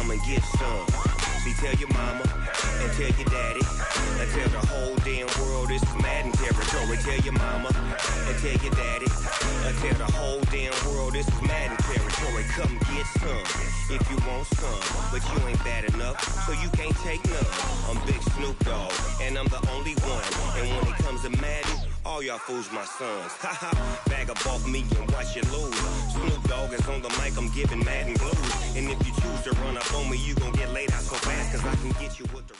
come and get some. See, tell your mama and tell your daddy and tell the whole damn world this is Madden territory. Tell your mama and tell your daddy and tell the whole damn world this is Madden territory. Come get some if you want some, but you ain't bad enough, so you can't take none. I'm Big Snoop Dogg, and I'm the only one. And when it comes to Madden, all y'all fools my sons. Haha, bag up off me and watch you lose. Snoop Dogg is on the mic, I'm giving Madden blues. And if you choose to run up on me, you gon' get laid out so fast, cause I can get you with the...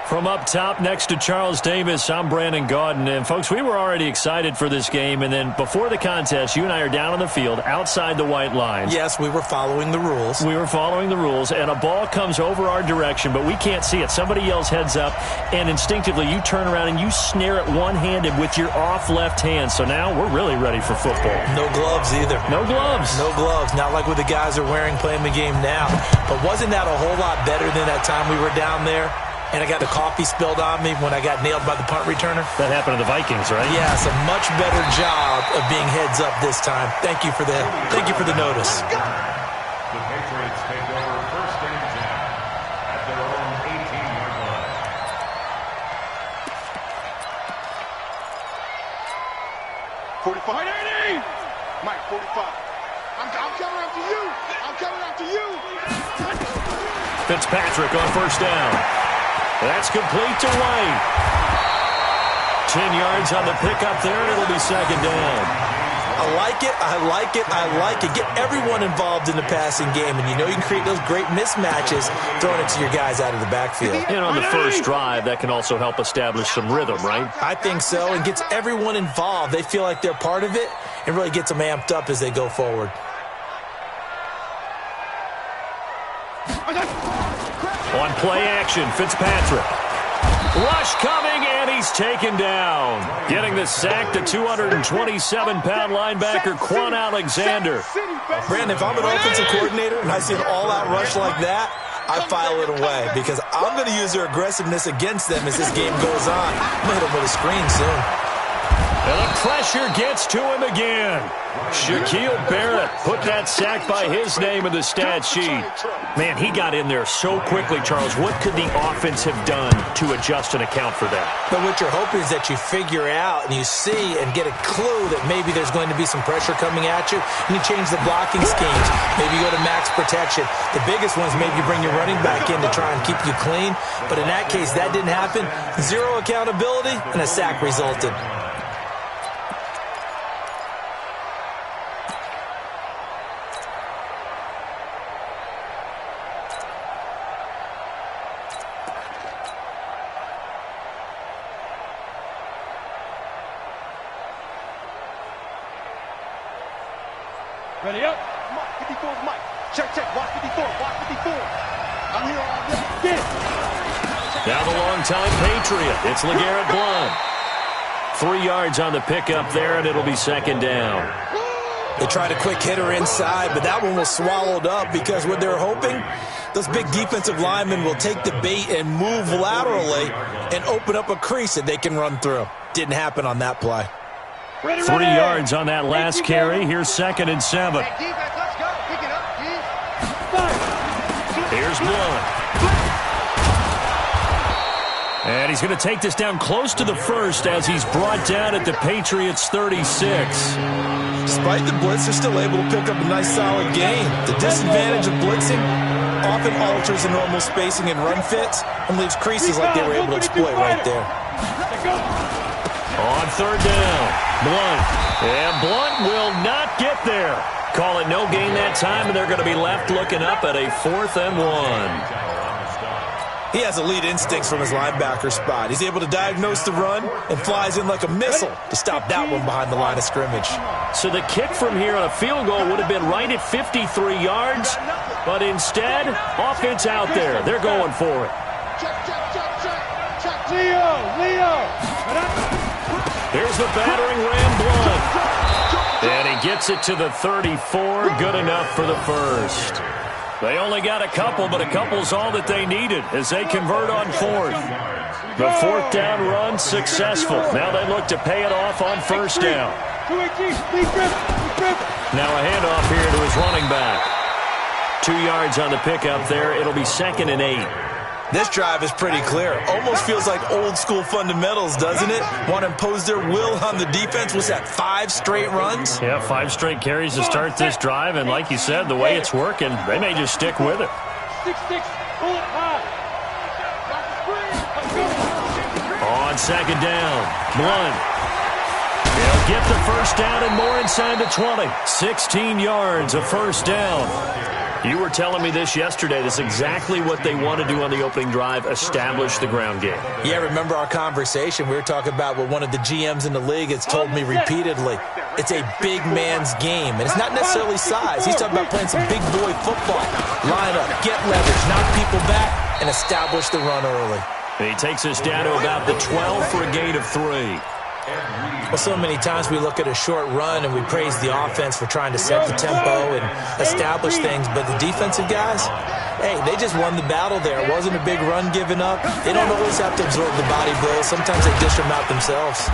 From up top next to Charles Davis, I'm Brandon Gaudin. And, folks, we were already excited for this game. And then before the contest, you and I are down on the field outside the white lines. Yes, we were following the rules. We were following the rules, and a ball comes over our direction, but we can't see it. Somebody yells heads up, and instinctively you turn around and you snare it one-handed with your off left hand. So now we're really ready for football. No gloves either. No gloves. No gloves. Not like what the guys are wearing playing the game now. But wasn't that a whole lot better than that time we were down there? And I got the coffee spilled on me when I got nailed by the punt returner. That happened to the Vikings, right? Yes, a much better job of being heads up this time. Thank you for the notice. The Patriots take over first and 10 at their own 18-yard line. Mike, 45. I'm coming after you. I'm coming after you. Fitzpatrick on first down. That's complete to White. 10 yards on the pickup there, and it'll be second down. I like it, I like it, I like it. Get everyone involved in the passing game, and you know you can create those great mismatches throwing it to your guys out of the backfield. And on the first drive, that can also help establish some rhythm, right? I think so, and gets everyone involved. They feel like they're part of it, and really gets them amped up as they go forward. On play action, Fitzpatrick. Rush coming, and he's taken down. Getting the sack, the 227-pound linebacker, Quan Alexander. Brandon, if I'm an offensive coordinator and I see an all-out rush like that, I file it away because I'm going to use their aggressiveness against them as this game goes on. I'm going to hit them with a screen soon. And the pressure gets to him again. Shaquille Barrett put that sack by his name in the stat sheet. Man, he got in there so quickly, Charles. What could the offense have done to adjust and account for that? But what you're hoping is that you figure out and you see and get a clue that maybe there's going to be some pressure coming at you, and you change the blocking schemes. Maybe you go to max protection. The biggest one is maybe you bring your running back in to try and keep you clean. But in that case, that didn't happen. Zero accountability, and a sack resulted. Ready up. Mike, 54 is Mike. Check. Watch 54. Watch 54. I'm here all day. Get it. Now the long-time Patriot. It's LeGarrette Blount. 3 yards on the pickup there, and it'll be second down. They tried a quick hitter inside, but that one was swallowed up because what they're hoping, those big defensive linemen will take the bait and move laterally and open up a crease that they can run through. Didn't happen on that play. 3 yards on that last carry. Here's second and 7. Here's Blount. And he's going to take this down close to the first as he's brought down at the Patriots' 36. Despite the blitz, they're still able to pick up a nice solid gain. The disadvantage of blitzing often alters the normal spacing and run fits and leaves creases like they were able to exploit right there. On third down, Blount. And Blount will not get there. Call it no gain that time, and they're going to be left looking up at a 4th and 1. He has elite instincts from his linebacker spot. He's able to diagnose the run and flies in like a missile to stop that one behind the line of scrimmage. So the kick from here on a field goal would have been right at 53 yards, but instead, offense out there. They're going for it. Check. Leo. Here's the battering ram, Blount. And he gets it to the 34. Good enough for the first. They only got a couple, but a couple's all that they needed as they convert on 4th. The 4th down run successful. Now they look to pay it off on first down. Now Now a handoff here to his running back. 2 yards on the pickup there. It'll be 2nd and 8. This drive is pretty clear. Almost feels like old school fundamentals, doesn't it? Want to impose their will on the defense. What's that, 5 straight runs? Yeah, 5 straight carries to start this drive. And like you said, the way it's working, they may just stick with it. 6-6, pull it high. On 2nd down, Blunt. He'll get the first down and more inside the 20. 16 yards, a first down. You were telling me this yesterday. This is exactly what they want to do on the opening drive, establish the ground game. Yeah, remember our conversation? We were talking about what one of the GMs in the league has told me repeatedly. It's a big man's game, and it's not necessarily size. He's talking about playing some big boy football. Line up, get leverage, knock people back, and establish the run early. And he takes us down to about the 12 for a gain of 3. Well, so many times we look at a short run and we praise the offense for trying to set the tempo and establish things, but the defensive guys, hey, they just won the battle there. It wasn't a big run given up. They don't always have to absorb the body blows. Sometimes they dish them out themselves.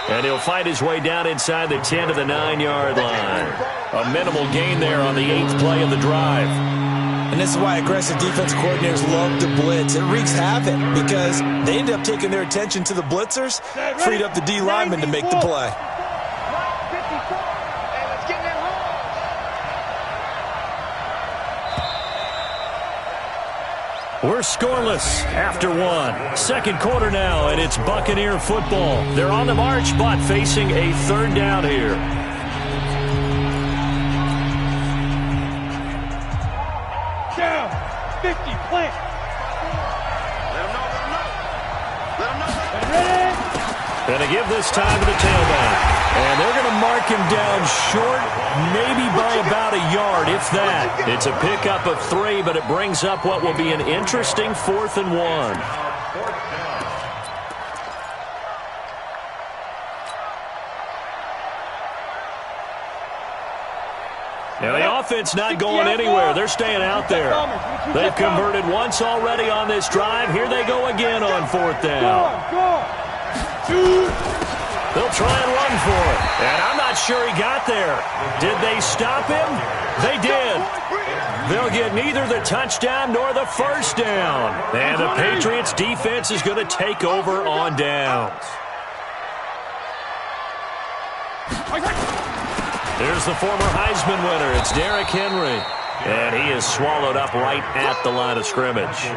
And he'll fight his way down inside the 10 to the 9-yard line. A minimal gain there on the 8th play of the drive. And this is why aggressive defense coordinators love to blitz. It wreaks havoc because they end up taking their attention to the blitzers, freed up the D lineman to make the play. We're scoreless after 1. 2nd quarter now, and it's Buccaneer football. They're on the march, but facing a 3rd down here. Down, 50, plant. Let him know. Ready? Gonna give this time to the tailback. And they're going to mark him down short, maybe by about a yard, if that. It's a pickup of 3, but it brings up what will be an interesting 4th and 1. Now, the offense not going anywhere. They're staying out there. They've converted once already on this drive. Here they go again on 4th down. They'll try and run for it. And I'm not sure he got there. Did they stop him? They did. They'll get neither the touchdown nor the first down. And the Patriots defense is going to take over on downs. There's the former Heisman winner. It's Derrick Henry. And he is swallowed up right at the line of scrimmage.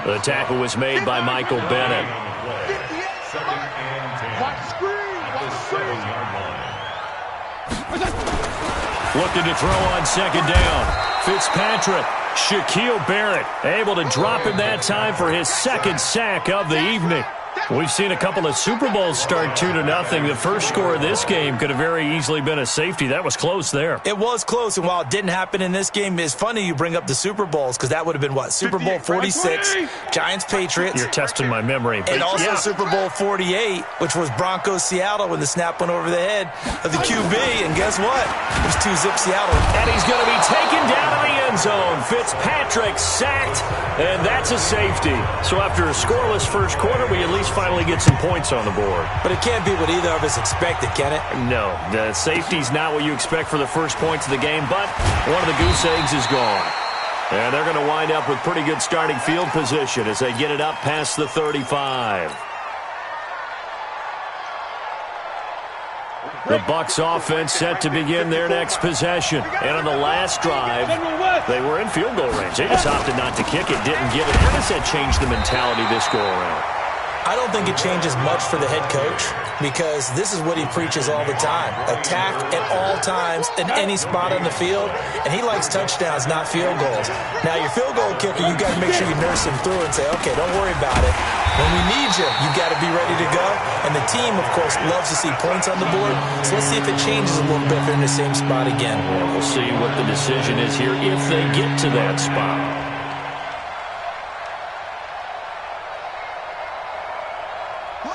The tackle was made by Michael Bennett. Looking to throw on 2nd down. Fitzpatrick, Shaquille Barrett, able to drop him that time for his 2nd sack of the evening. We've seen a couple of Super Bowls start 2-0. The first score of this game could have very easily been a safety. That was close there. It was close, and while it didn't happen in this game, it's funny you bring up the Super Bowls because that would have been, what, Super Bowl 46, Giants-Patriots. You're testing my memory. And also yeah. Super Bowl 48, which was Broncos-Seattle when the snap went over the head of the QB. And guess what? It was 2-zip Seattle. And he's going to be taken down in the end zone. Fitzpatrick sacked, and that's a safety. So after a scoreless first quarter, we at least finally get some points on the board. But it can't be what either of us expected, can it? No, the safety's not what you expect for the first points of the game, but one of the goose eggs is gone. And they're going to wind up with pretty good starting field position as they get it up past the 35. The Bucs offense set to begin their next possession. And on the last drive, they were in field goal range. They just opted not to kick it, didn't get it. How does that change the mentality this go around? I don't think it changes much for the head coach because this is what he preaches all the time. Attack at all times in any spot on the field, and he likes touchdowns, not field goals. Now, your field goal kicker, you got to make sure you nurse him through and say, okay, don't worry about it. When we need you, you got to be ready to go. And the team, of course, loves to see points on the board. So let's see if it changes a little bit if they're in the same spot again. Well, we'll see what the decision is here if they get to that spot.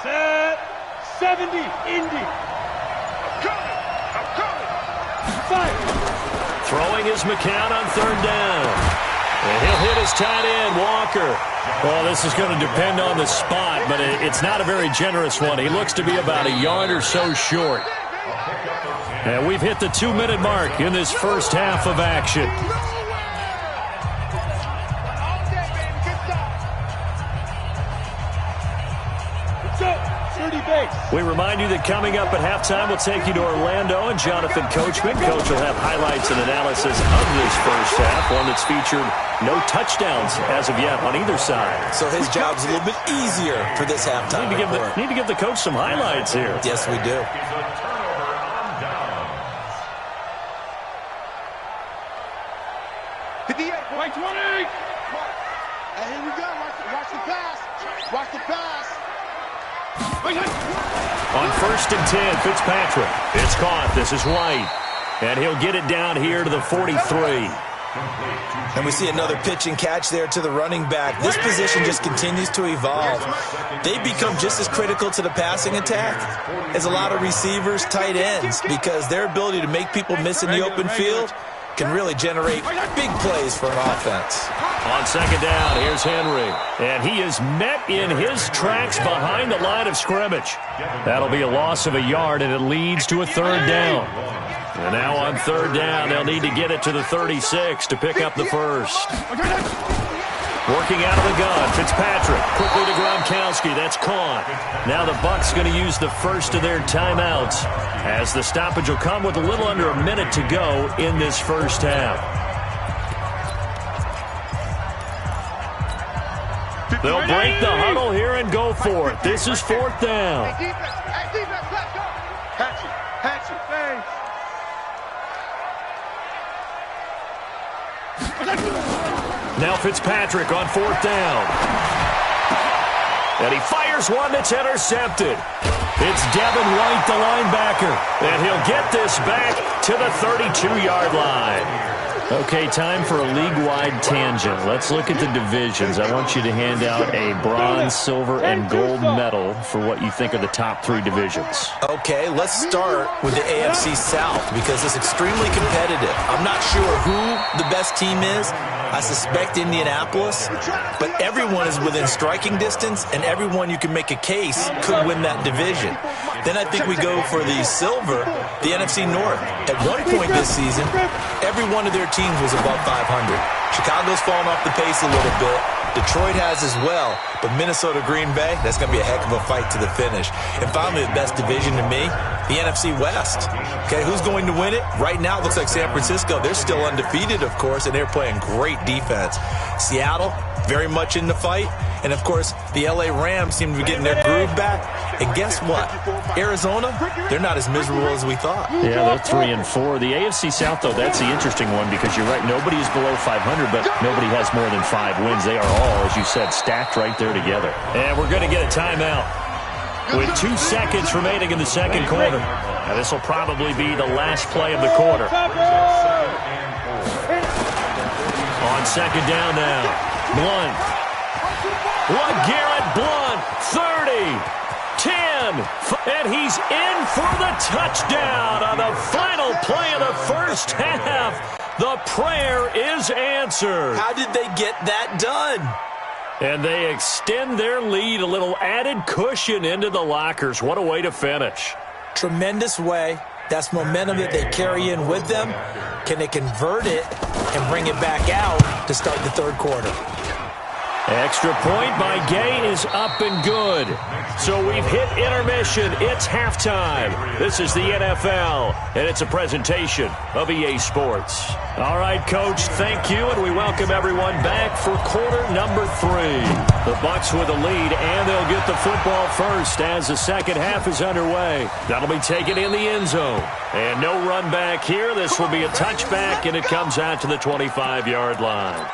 Set, 70, Indy. I'm coming. Fire. Throwing is McCown on 3rd down. And he'll hit his tight end, Walker. Well, this is going to depend on the spot, but it's not a very generous one. He looks to be about a yard or so short. And we've hit the 2-minute mark in this first half of action. We remind you that coming up at halftime, we'll take you to Orlando and Jonathan Coachman. Coach will have highlights and analysis of this first half, one that's featured no touchdowns as of yet on either side. So his job's a little bit easier for this halftime. Need to give the coach some highlights here. Yes, we do. Right 20. And here we go. Watch the pass. Watch the pass. On 1st and 10, Fitzpatrick. It's caught. This is White. And he'll get it down here to the 43. And we see another pitch and catch there to the running back. This position just continues to evolve. They become just as critical to the passing attack as a lot of receivers, tight ends, because their ability to make people miss in the open field can really generate big plays for an offense. On 2nd down, here's Henry. And he is met in his tracks behind the line of scrimmage. That'll be a loss of a yard, and it leads to a 3rd down. And now on 3rd down, they'll need to get it to the 36 to pick up the first. Working out of the gun, Fitzpatrick. Quickly to Gronkowski. That's caught. Now the Bucs going to use the first of their timeouts, as the stoppage will come with a little under a minute to go in this first half. They'll break the huddle here and go for it. This is 4th down. Now Fitzpatrick on 4th down. And he fires one that's intercepted. It's Devin White, the linebacker. And he'll get this back to the 32-yard line. Okay, time for a league-wide tangent. Let's look at the divisions. I want you to hand out a bronze, silver, and gold medal for what you think are the top 3 divisions. Okay, let's start with the AFC South because it's extremely competitive. I'm not sure who the best team is. I suspect Indianapolis, but everyone is within striking distance, and everyone you can make a case could win that division. Then I think we go for the silver, the NFC North. At one point this season, every one of their teams was above 500. Chicago's fallen off the pace a little bit. Detroit has as well, but Minnesota, Green Bay, that's going to be a heck of a fight to the finish. And finally, the best division to me, the NFC West. Okay, who's going to win it? Right now, it looks like San Francisco. They're still undefeated, of course, and they're playing great defense. Seattle, very much in the fight. And, of course, the L.A. Rams seem to be getting their groove back. And guess what? Arizona, they're not as miserable as we thought. Yeah, they're 3-4. The AFC South, though, that's the interesting one because you're right. Nobody is below 500, but nobody has more than 5 wins. They are all, as you said, stacked right there together. And we're going to get a timeout with 2 seconds remaining in the second quarter. Now, this will probably be the last play of the quarter. On 2nd down now, Blunt. LeGarrette Blunt, 30, 10, and he's in for the touchdown on the final play of the first half. The prayer is answered. How did they get that done? And they extend their lead, a little added cushion into the lockers. What a way to finish. Tremendous way. That's momentum that they carry in with them. Can they convert it and bring it back out to start the 3rd quarter? Extra point by Gay is up and good. So we've hit intermission. It's halftime. This is the NFL, and it's a presentation of EA Sports. All right, Coach, thank you, and we welcome everyone back for quarter number 3. The Bucs with a lead, and they'll get the football first as the second half is underway. That'll be taken in the end zone. And no run back here. This will be a touchback, and it comes out to the 25-yard line.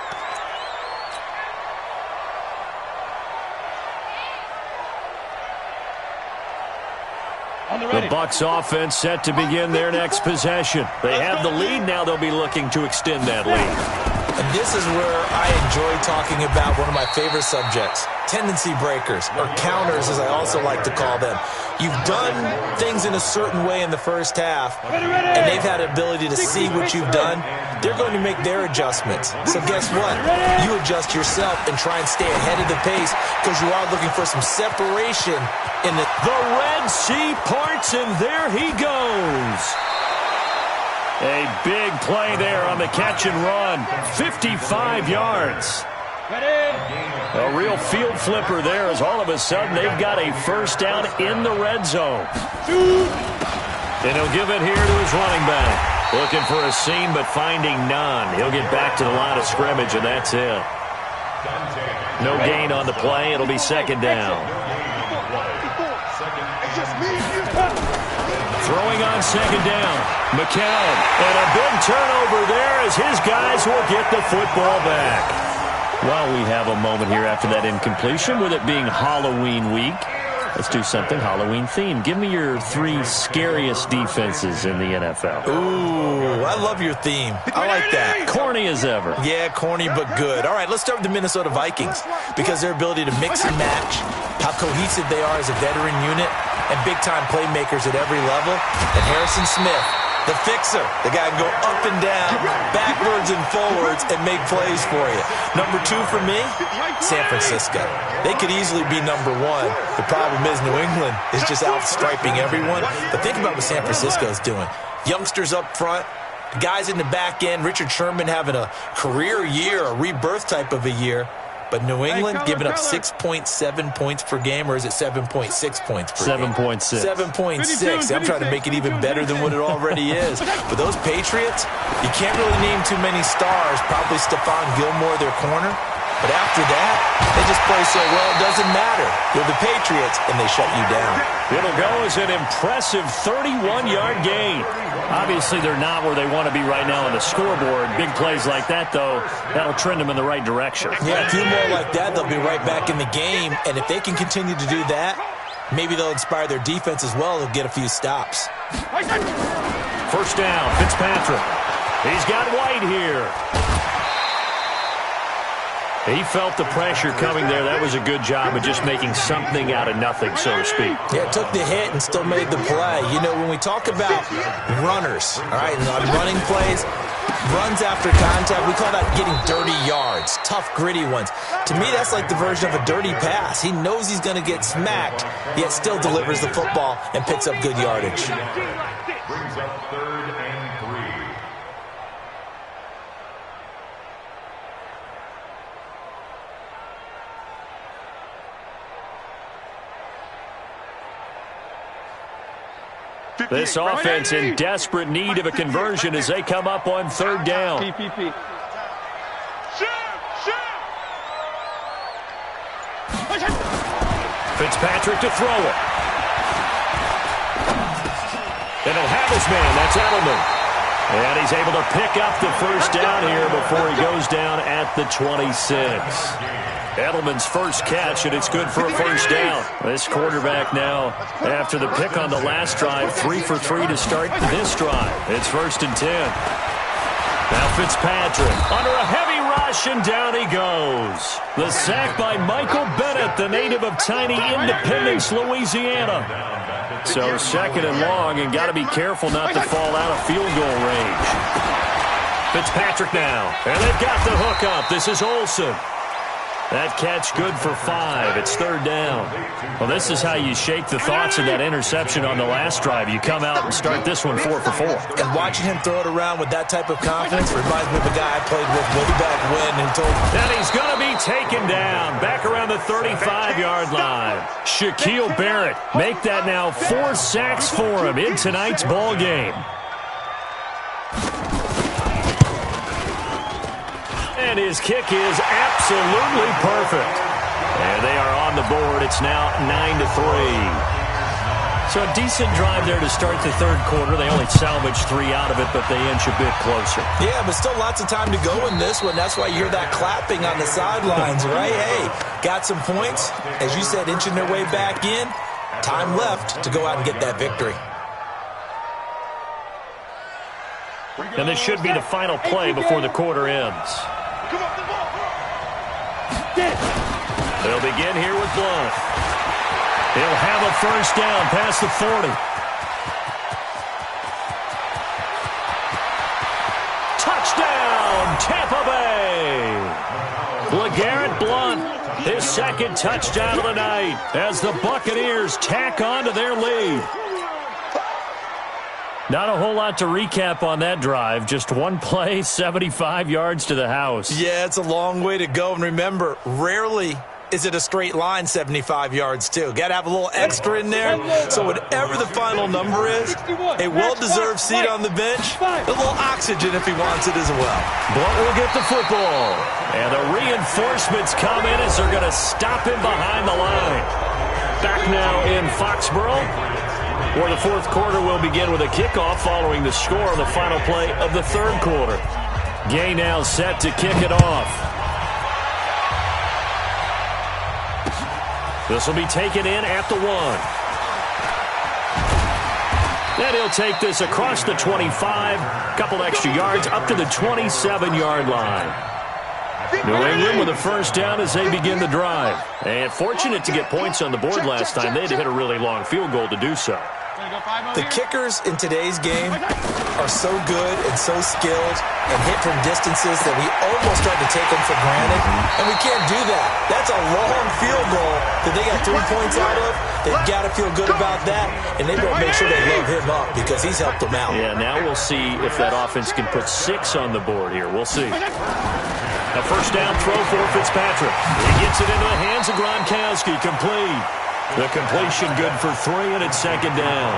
The Bucs offense set to begin their next possession. They have the lead. Now they'll be looking to extend that lead. And this is where I enjoy talking about one of my favorite subjects, tendency breakers, or counters as I also like to call them. You've done things in a certain way in the first half, and they've had the ability to see what you've done. They're going to make their adjustments. So guess what? You adjust yourself and try and stay ahead of the pace because you are looking for some separation in the Red Sea parts, and there he goes. A big play there on the catch and run. 55 yards. A real field flipper there as all of a sudden they've got a first down in the red zone. And he'll give it here to his running back. Looking for a seam but finding none. He'll get back to the line of scrimmage, and that's it. No gain on the play. It'll be second down. Throwing on second down. McCown. And a big turnover there as his guys will get the football back. Well, we have a moment here after that incompletion with it being Halloween week. Let's do something Halloween themed. Give me your 3 scariest defenses in the NFL. Ooh, I love your theme. I like that. Corny as ever. Yeah, corny but good. All right, let's start with the Minnesota Vikings because their ability to mix and match, how cohesive they are as a veteran unit, and big-time playmakers at every level. And Harrison Smith, the fixer, the guy can go up and down, backwards and forwards, and make plays for you. Number 2 for me, San Francisco. They could easily be number 1. The problem is New England is just outstriping everyone. But think about what San Francisco is doing. Youngsters up front, guys in the back end, Richard Sherman having a career year, a rebirth type of a year. But New England giving up 6.7 points per game, or is it 7.6 points per game? 7.6. 7.6. I'm trying to make it even better than what it already is. But those Patriots, you can't really name too many stars. Probably Stephon Gilmore, their corner. But after that, they just play so well, it doesn't matter. They're the Patriots, and they shut you down. It'll go as an impressive 31-yard gain. Obviously, they're not where they want to be right now on the scoreboard. Big plays like that, though, that'll trend them in the right direction. Yeah, a few more like that, they'll be right back in the game. And if they can continue to do that, maybe they'll inspire their defense as well. They'll get a few stops. First down, Fitzpatrick. He's got White here. He felt the pressure coming there. That was a good job of just making something out of nothing, so to speak. Yeah, took the hit and still made the play. You know, when we talk about runners, all right, and on running plays, runs after contact, we call that getting dirty yards, tough, gritty ones. To me, that's like the version of a dirty pass. He knows he's going to get smacked, yet still delivers the football and picks up good yardage. Brings up 3rd and 3. This offense in desperate need of a conversion as they come up on 3rd down. Fitzpatrick to throw it. And he'll have his man. That's Edelman. And he's able to pick up the first down here before he goes down at the 26. Edelman's first catch, and it's good for a first down. This quarterback now, after the pick on the last drive, 3 for 3 to start this drive. It's 1st and 10. Now Fitzpatrick under a heavy rush, and down he goes. The sack by Michael Bennett, the native of tiny Independence, Louisiana. So 2nd and long, and got to be careful not to fall out of field goal range. Fitzpatrick now, and they've got the hook up. This is Olsen. That catch good for 5. It's 3rd down. Well, this is how you shake the thoughts of that interception on the last drive. You come out and start this one 4 for 4. And watching him throw it around with that type of confidence reminds me of a guy I played with way back when who told me. And he's going to be taken down back around the 35-yard line. Shaquille Barrett make that now 4 sacks for him in tonight's ball game. And his kick is absolutely perfect. And they are on the board. It's now 9-3. So a decent drive there to start the 3rd quarter. They only salvaged 3 out of it, but they inch a bit closer. Yeah, but still lots of time to go in this one. That's why you hear that clapping on the sidelines, right? Hey, got some points. As you said, inching their way back in. Time left to go out and get that victory. And this should be the final play before the quarter ends. They'll begin here with Blunt. He'll have a first down past the 40. Touchdown, Tampa Bay! LeGarrette Blunt, his 2nd touchdown of the night as the Buccaneers tack on to their lead. Not a whole lot to recap on that drive. Just one play, 75 yards to the house. Yeah, it's a long way to go. And remember, rarely is it a straight line 75 yards, too. Got to have a little extra in there. So whatever the final number is, a well-deserved seat on the bench, a little oxygen if he wants it as well. Blunt will get the football. And the reinforcements come in as they're going to stop him behind the line. Back now in Foxborough, where the fourth quarter will begin with a kickoff following the score on the final play of the third quarter. Gay now set to kick it off. This will be taken in at the 1. Then he'll take this across the 25, couple extra yards up to the 27-yard line. New England with a first down as they begin the drive. And fortunate to get points on the board last time. They had to hit a really long field goal to do so. The kickers in today's game are so good and so skilled and hit from distances that we almost start to take them for granted. And we can't do that. That's a long field goal that they got 3 points out of. They've got to feel good about that, and they better make sure they load him up because he's helped them out. Yeah, now we'll see if that offense can put 6 on the board here. We'll see. A first down throw for Fitzpatrick. He gets it into the hands of Gronkowski, complete. The completion good for 3, and it's second down.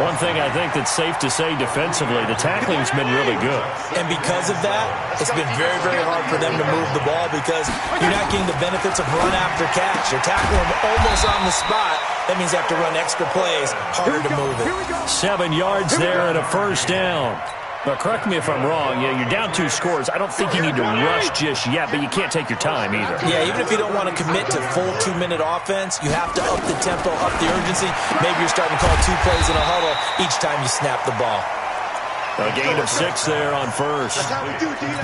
One thing I think that's safe to say defensively, the tackling's been really good. And because of that, it's been very, very hard for them to move the ball because you're not getting the benefits of run after catch. You're tackling them almost on the spot. That means you have to run extra plays, harder to move it. 7 yards there and a first down. But correct me if I'm wrong, you're down 2 scores. I don't think you need to rush just yet, but you can't take your time either. Yeah, even if you don't want to commit to full 2-minute offense, you have to up the tempo, up the urgency. Maybe you're starting to call 2 plays in a huddle each time you snap the ball. A gain of 6 there on first.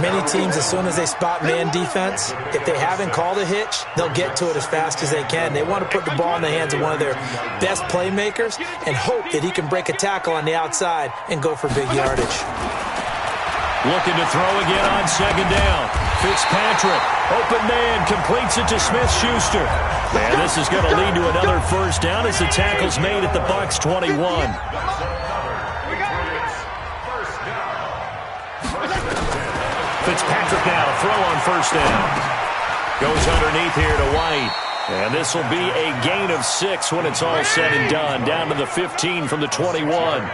Many teams, as soon as they spot man defense, if they haven't called a hitch, they'll get to it as fast as they can. They want to put the ball in the hands of one of their best playmakers and hope that he can break a tackle on the outside and go for big yardage. Looking to throw again on second down. Fitzpatrick, open man, completes it to Smith-Schuster. And this is going to lead to another first down as the tackle's made at the Bucs 21. Fitzpatrick now, throw on first down. Goes underneath here to White. And this will be a gain of 6 when it's all said and done. Down to the 15 from the 21.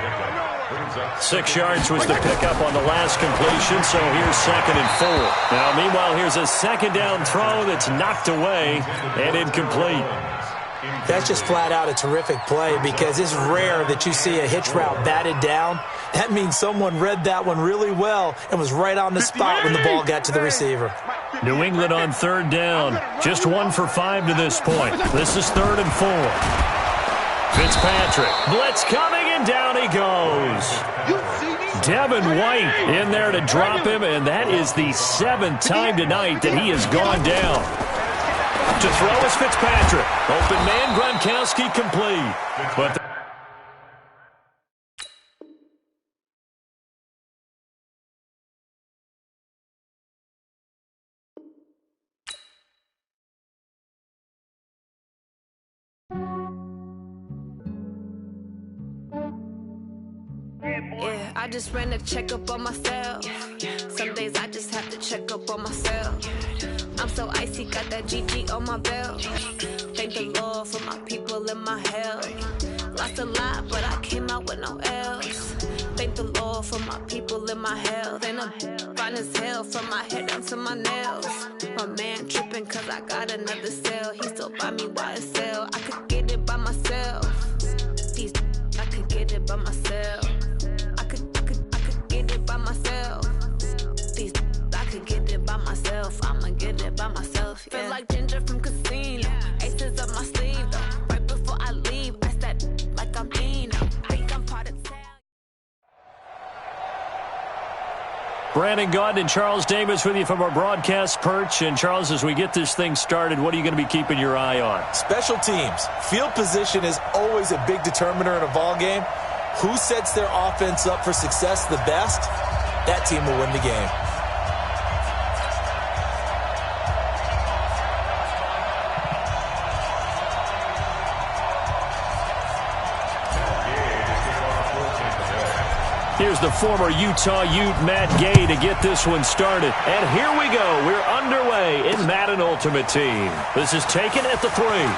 6 yards was the pickup on the last completion, so here's 2nd and 4. Now, meanwhile, here's a second down throw that's knocked away and incomplete. That's just flat out a terrific play because it's rare that you see a hitch route batted down. That means someone read that one really well and was right on the spot when the ball got to the receiver. New England on third down. Just 1 for 5 to this point. This is 3rd and 4. Fitzpatrick. Blitz coming, and down he goes. Devin White in there to drop him, and that is the 7th time tonight that he has gone down. To throw is Fitzpatrick. Open man, Gronkowski complete. But yeah, I just ran a checkup on myself. Some days I just have to check up on myself. I'm so icy, got that GG on my belt. Thank the Lord for my people and my health. Lost a lot, but I came out with no L's. Thank the Lord for my people and my health. And I'm fine as hell from my head down to my nails. My man tripping cause I got another cell. He still buy me YSL. I could get it by myself. These I could get it by myself. I could get it by myself. These I could get it by myself. I'ma get it by myself. Yeah. Feel like Ginger from Casino. Aces up my sleeve though. Right before I leave, I said like I'm Dino. Think I'm part of town. Brandon Gaudin and Charles Davis with you from our broadcast perch. And Charles, as we get this thing started, what are you going to be keeping your eye on? Special teams. Field position is always a big determiner in a ball game. Who sets their offense up for success the best, that team will win the game. Here's the former Utah Ute, Matt Gay, to get this one started. And here we go. We're underway in Madden Ultimate Team. This is taken at the 3. Well,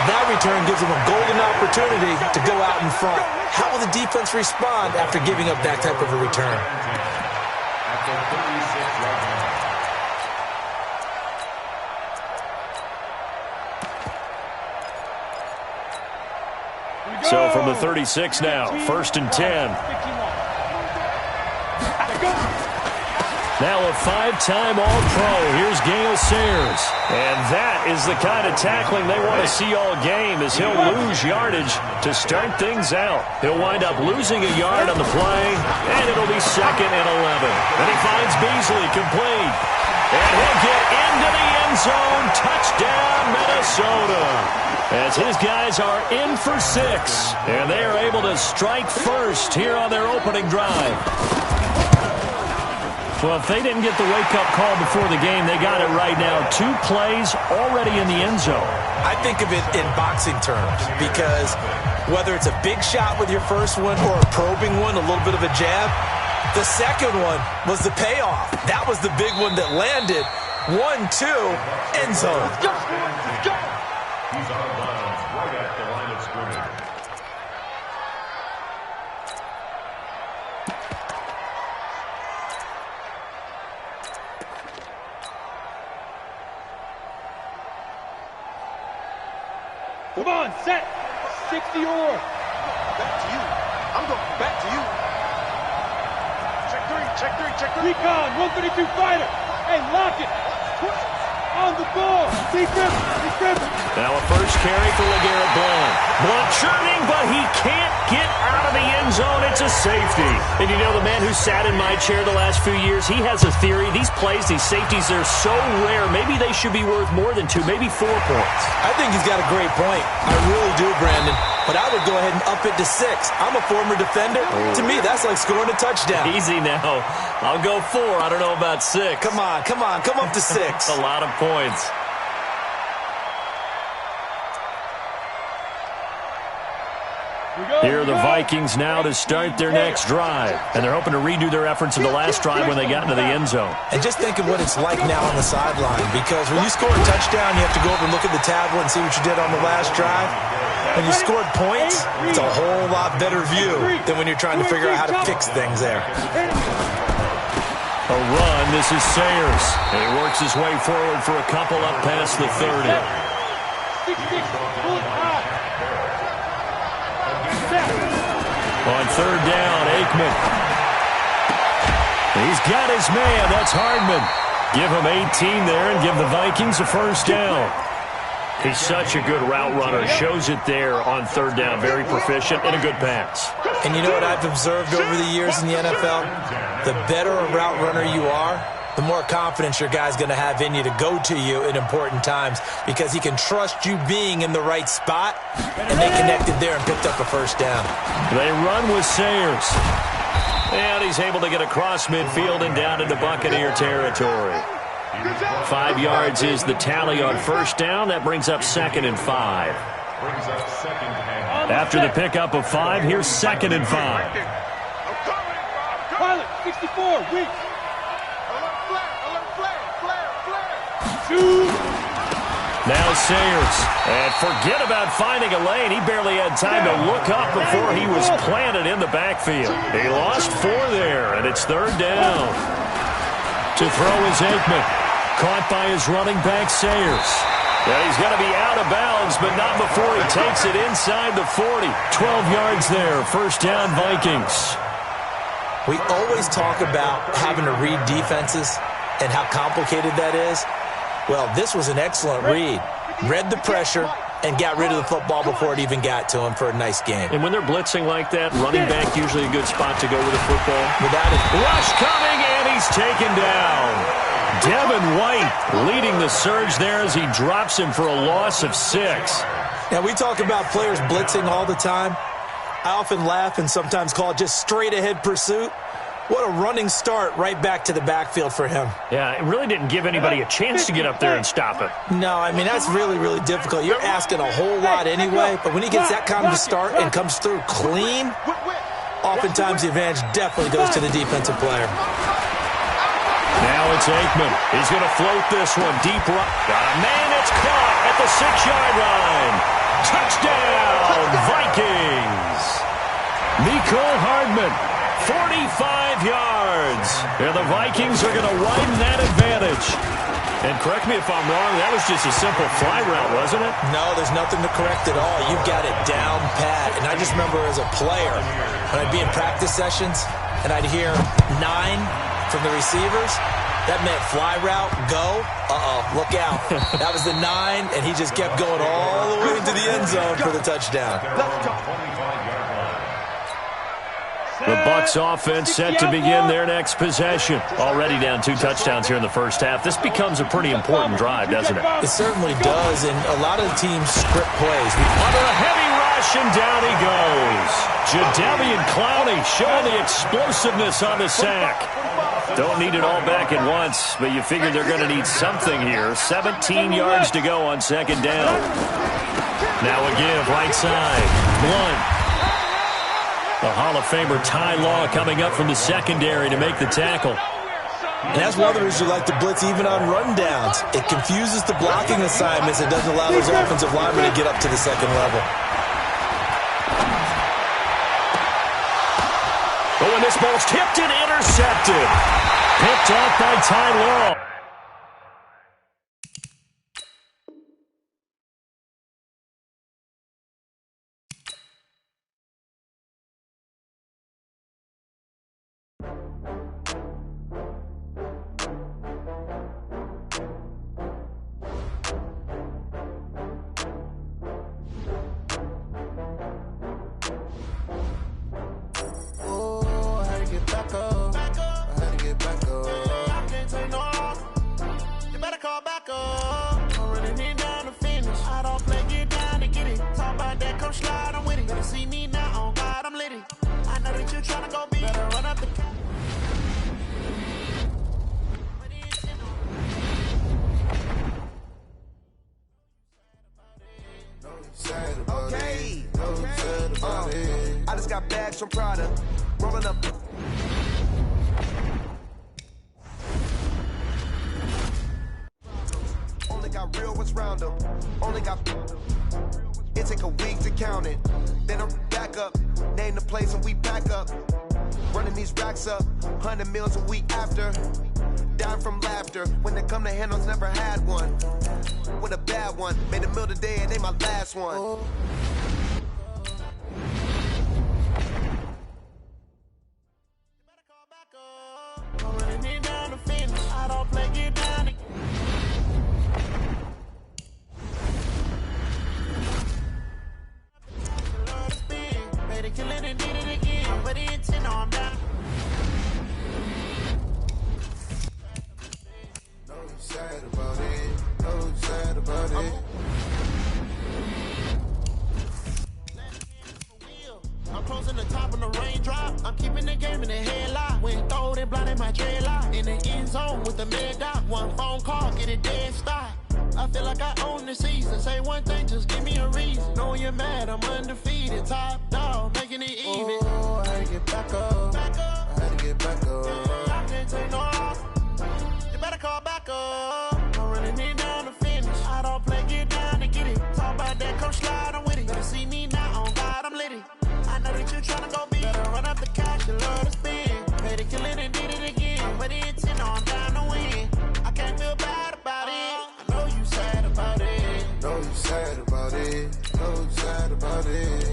that return gives them a golden opportunity to go out in front. How will the defense respond after giving up that type of a return? So from the 36 now, 1st and 10. Now a 5-time All-Pro. Here's Gale Sayers. And that is the kind of tackling they want to see all game, as he'll lose yardage to start things out. He'll wind up losing a yard on the play, and it'll be 2nd and 11. Then he finds Beasley complete. And he'll get into the end zone. Touchdown, Minnesota. As his guys are in for 6. And they are able to strike first here on their opening drive. Well, if they didn't get the wake-up call before the game, they got it right now. 2 plays already in the end zone. I think of it in boxing terms, because whether it's a big shot with your first one or a probing one, a little bit of a jab, the second one was the payoff. That was the big one that landed. 1-2, end zone. He's out of bounds right at the line of scrimmage. Come on, set. 60 or. Back to you. I'm going back to you. Check 3. Recon, 132 fighter. Hey, lock it. On the ball. Defense. Now a first carry for LeGarrette Blount. Blount churning, but he can't get out of the end zone. It's a safety. And you know, the man who sat in my chair the last few years, he has a theory. These plays, these safeties, they're so rare. Maybe they should be worth more than 2, maybe 4 points. I think he's got a great point. I really do, Brandon. But I would go ahead and up it to 6. I'm a former defender. To me, that's like scoring a touchdown. Easy now. I'll go 4. I don't know about 6. Come on. Come up to 6. A lot of points. Here are the Vikings now to start their next drive. And they're hoping to redo their efforts in the last drive when they got into the end zone. And just think of what it's like now on the sideline. Because when you score a touchdown, you have to go over and look at the tablet and see what you did on the last drive. When you scored points, it's a whole lot better view than when you're trying to figure out how to fix things there. A run. This is Sayers. And he works his way forward for a couple up past the 30. On 3rd down, Aikman. He's got his man. That's Hardman. Give him 18 there and give the Vikings a first down. He's such a good route runner. Shows it there on 3rd down. Very proficient and a good pass. And you know what I've observed over the years in the NFL? The better a route runner you are, the more confidence your guy's going to have in you to go to you in important times, because he can trust you being in the right spot, and they connected there and picked up a first down. They run with Sayers. And he's able to get across midfield and down into Buccaneer territory. 5 yards is the tally on first down. That brings up 2nd and 5. After the pickup of 5, here's 2nd and 5. Pilot, 64, weak. Now Sayers. And forget about finding a lane. He barely had time to look up before he was planted in the backfield. He lost 4 there, and it's 3rd down. To throw is Aikman. Caught by his running back, Sayers. And he's going to be out of bounds, but not before he takes it inside the 40. 12 yards there. First down, Vikings. We always talk about having to read defenses and how complicated that is. Well, this was an excellent read. Read the pressure and got rid of the football before it even got to him for a nice game. And when they're blitzing like that, running back usually a good spot to go with the football. Without it. Rush coming, and he's taken down. Devin White leading the surge there as he drops him for a loss of 6. Now, we talk about players blitzing all the time. I often laugh and sometimes call it just straight-ahead pursuit. What a running start right back to the backfield for him. Yeah, it really didn't give anybody a chance to get up there and stop it. No, I mean, that's really, really difficult. You're asking a whole lot anyway, but when he gets that kind of a start and comes through clean, oftentimes the advantage definitely goes to the defensive player. Now it's Aikman. He's going to float this one deep right. Got a man that's caught at the 6-yard line. Touchdown, Vikings. Nicole Hardman, 45 yards. And the Vikings are going to widen that advantage. And correct me if I'm wrong, that was just a simple fly route, wasn't it? No, there's nothing to correct at all. You've got it down pat. And I just remember as a player, when I'd be in practice sessions and I'd hear 9 from the receivers, that meant fly route, go, look out. That was the 9, and he just kept going all the way into the end zone for the touchdown. The Bucs offense set to begin their next possession. Already down 2 touchdowns here in the first half. This becomes a pretty important drive, doesn't it? It certainly does, and a lot of the teams script plays. Under a heavy rush, and down he goes. Jadeveon Clowney showing the explosiveness on the sack. Don't need it all back at once, but you figure they're going to need something here. 17 yards to go on second down. Now a give, right side. Blunt. The Hall of Famer Ty Law coming up from the secondary to make the tackle. And that's one of the reasons you like to blitz even on rundowns. It confuses the blocking assignments. It doesn't allow those offensive linemen to get up to the second level. Oh, and this ball's tipped and intercepted. Picked off by Ty Law. I just got bags from Prada, rolling up. Only got real ones round them. Only got. It take a week to count it. Then I'm back up. Name the place and we back up. Running these racks up. 100 meals a week after. Dying from laughter. When they come to handles, never had one. With a bad one. Made a meal today and they my last one. I'm closing the top on the raindrop. I'm keeping the game in the headlock. When throwed and blinded my dreadlock. In the end zone with the mid dot. One phone call, get a dead stop. I feel like I own the season. Say one thing, just give me a reason. Knowing you're mad, I'm undefeated. Top dog, making it even. Oh, I had to get back up. I had to get back up. I can't take no off. You better call back up. I'm running it down to finish. I don't play, get down to get it. Talk about that, come slide, I'm with it. Better see me now, on God, I'm litty. I know that you're trying to go big. Better run up the cash, you love to spin. Paid to kill it and did it again. But the intent, I'm down to win. I can't feel bad about it. I know you sad about it. Know you sad about it. Know you sad about it.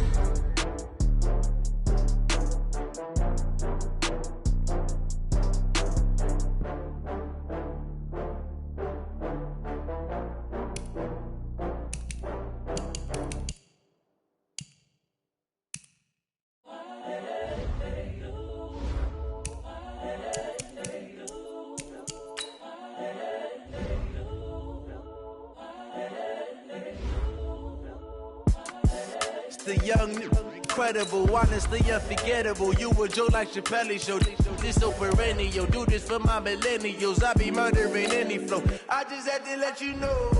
The young incredible, honestly unforgettable. You a joke like Chappelle Show. This so perennial, do this for my millennials. I be murdering any flow. I just had to let you know.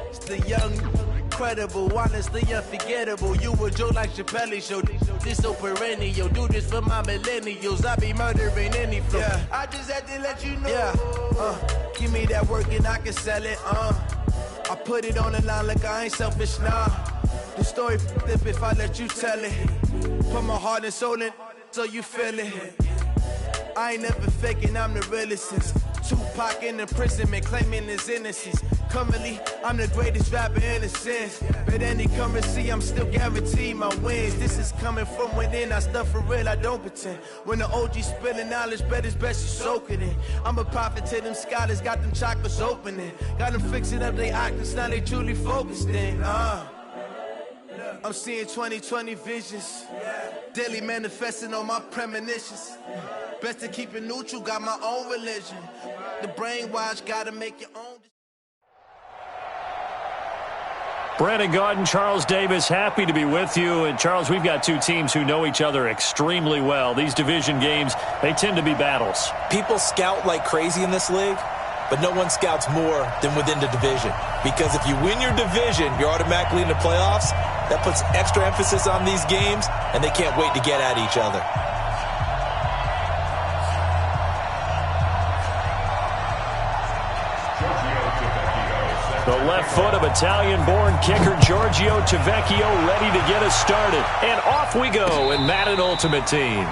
It's the young, incredible, honestly unforgettable. You a joke like Chappelle Show. This so perennial, do this for my millennials. I be murdering any flow. Yeah. I just had to let you know. Yeah. Give me that work and I can sell it. I put it on the line like I ain't selfish, nah. The story flip if I let you tell it. Put my heart and soul in so you feel it. I ain't never faking, I'm the realest since Tupac in imprisonment, claiming his innocence. Currently, I'm the greatest rapper in a sense. But any currency, I'm still guaranteed my wins. This is coming from within, I stuff for real, I don't pretend. When the OG spilling knowledge, bet it's best you soak it in. I'm a prophet to them scholars, got them chakras opening. Got them fixing up they octaves, now they truly focused in. I'm seeing 2020 visions. Daily manifesting on my premonitions. Best to keep it neutral, got my own religion. The brainwash, gotta make your own. Brandon Gaudin, Charles Davis, happy to be with you. And Charles, we've got two teams who know each other extremely well. These division games, they tend to be battles. People scout like crazy in this league, but no one scouts more than within the division. Because if you win your division, you're automatically in the playoffs. That puts extra emphasis on these games, and they can't wait to get at each other. The left foot of Italian-born kicker Giorgio Tavecchio ready to get us started. And off we go in Madden Ultimate Team.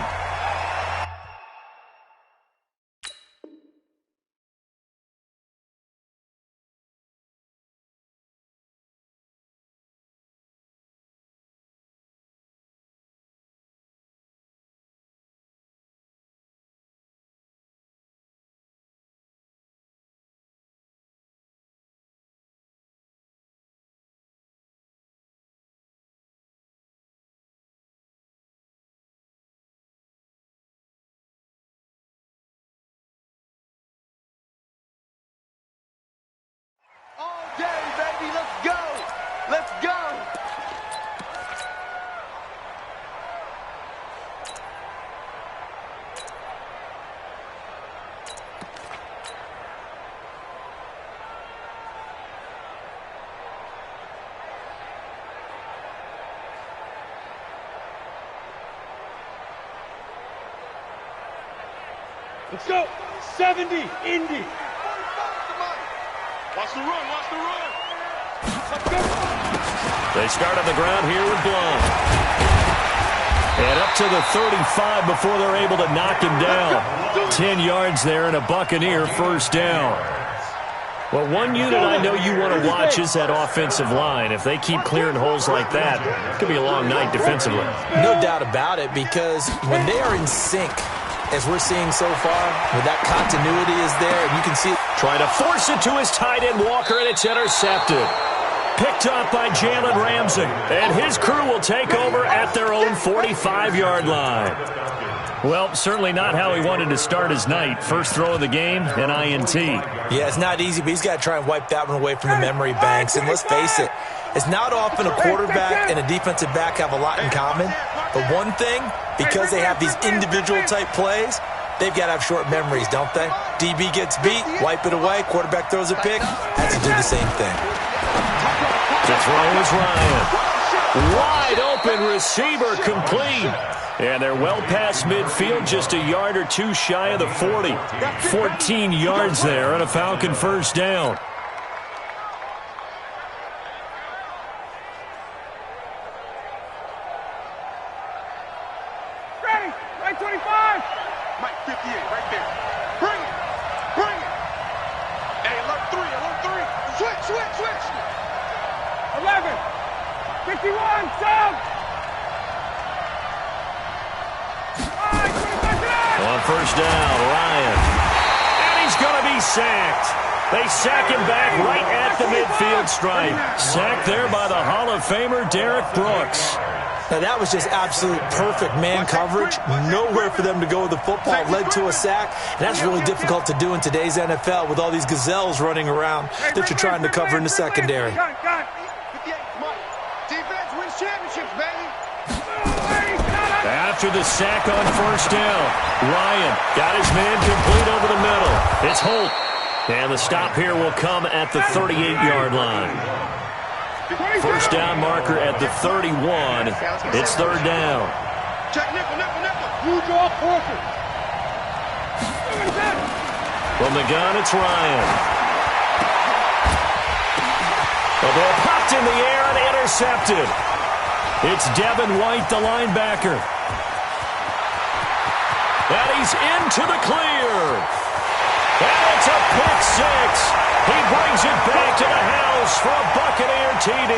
All day, baby, let's go! Let's go! Let's go! 70, Indy! Watch the run, watch the run! They start on the ground here with Blount. And up to the 35 before they're able to knock him down. 10 yards there and a Buccaneer first down. Well, one unit I know you want to watch is that offensive line. If they keep clearing holes like that, it could be a long night defensively. No doubt about it, because when they are in sync, as we're seeing so far, where that continuity is there, and you can see it. Trying to force it to his tight end, Walker, and it's intercepted. Picked up by Jalen Ramsey, and his crew will take over at their own 45-yard line. Well, certainly not how he wanted to start his night. First throw of the game, an INT. Yeah, it's not easy, but he's got to try and wipe that one away from the memory banks. And let's face it, it's not often a quarterback and a defensive back have a lot in common. But one thing, because they have these individual type plays, they've got to have short memories, don't they? DB gets beat, wipe it away, quarterback throws a pick, has to do the same thing. To throw is Ryan. Wide open receiver complete. And they're well past midfield, just a yard or two shy of the 40. 14 yards there on a Falcon first down. Ready, right 25. Mike 58, right there. Bring it, bring it. Hey, alert 3. Switch. 11, 51, down. On first down, Ryan. And he's going to be sacked. They sack him back right at the midfield stripe. Sacked there by the Hall of Famer Derek Brooks. Now, that was just absolute perfect man coverage. Nowhere for them to go with the football. Led to a sack. And that's really difficult to do in today's NFL with all these gazelles running around that you're trying to cover in the secondary. Defense wins championships, baby. after the sack on first down. Ryan got his man complete over the middle. It's Holt. And the stop here will come at the 38-yard line. First down marker at the 31. It's third down. Check nickel, nickel, nickel. You draw forward. From the gun, it's Ryan. The ball popped in the air and intercepted. It's Devin White, the linebacker. And he's into the clear. And it's a pick six. He brings it back to the house for a Buccaneer TD.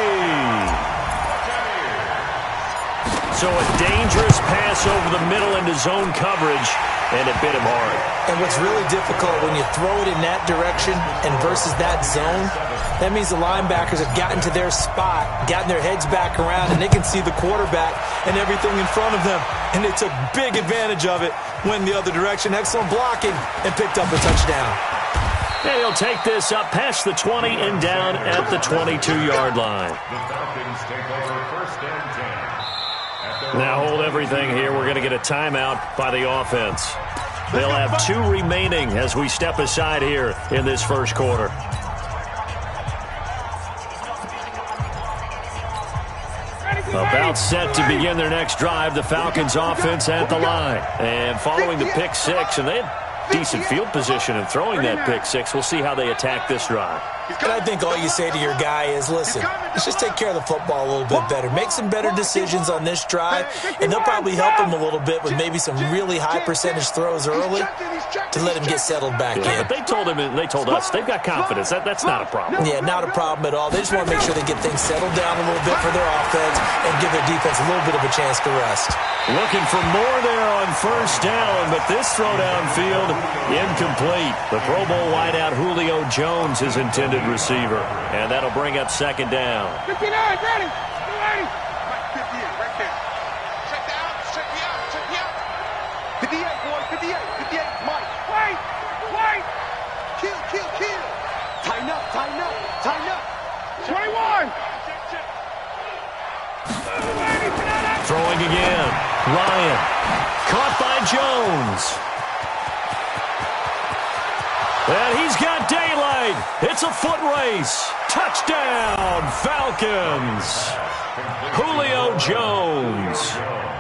So a dangerous pass over the middle into zone coverage, and it bit him hard. And what's really difficult when you throw it in that direction and versus that zone, that means the linebackers have gotten to their spot, gotten their heads back around, and they can see the quarterback and everything in front of them. And they took big advantage of it, went the other direction. Excellent blocking, and picked up a touchdown. And he'll take this up past the 20 and down at the 22-yard line. The Falcons take over first and 10. Now hold everything here. We're going to get a timeout by the offense. They'll have 2 remaining as we step aside here in this first quarter. About set to begin their next drive, the Falcons offense at the line. And following the pick six, and they had decent field position in throwing that pick six. We'll see how they attack this drive. And I think all you say to your guy is, listen, let's just take care of the football a little bit better. Make some better decisions on this drive, and they'll probably help him a little bit with maybe some really high percentage throws early to let him get settled back in. But they told him, and they told us, they've got confidence. That's not a problem. Yeah, not a problem at all. They just want to make sure they get things settled down a little bit for their offense and give their defense a little bit of a chance to rest. Looking for more there on first down, but this throw downfield incomplete. The Pro Bowl wideout Julio Jones is intended receiver, and that'll bring up second down. 59, ready, 280. Mike, 58, right there. Check the out, check me out, check me out. 58, boy, 58, 58, Mike. Wait. Kill. Tighten up. 21. Throwing again. Ryan. Caught by Jones. And he's got daylight. It's a foot race. Touchdown, Falcons. Julio Jones,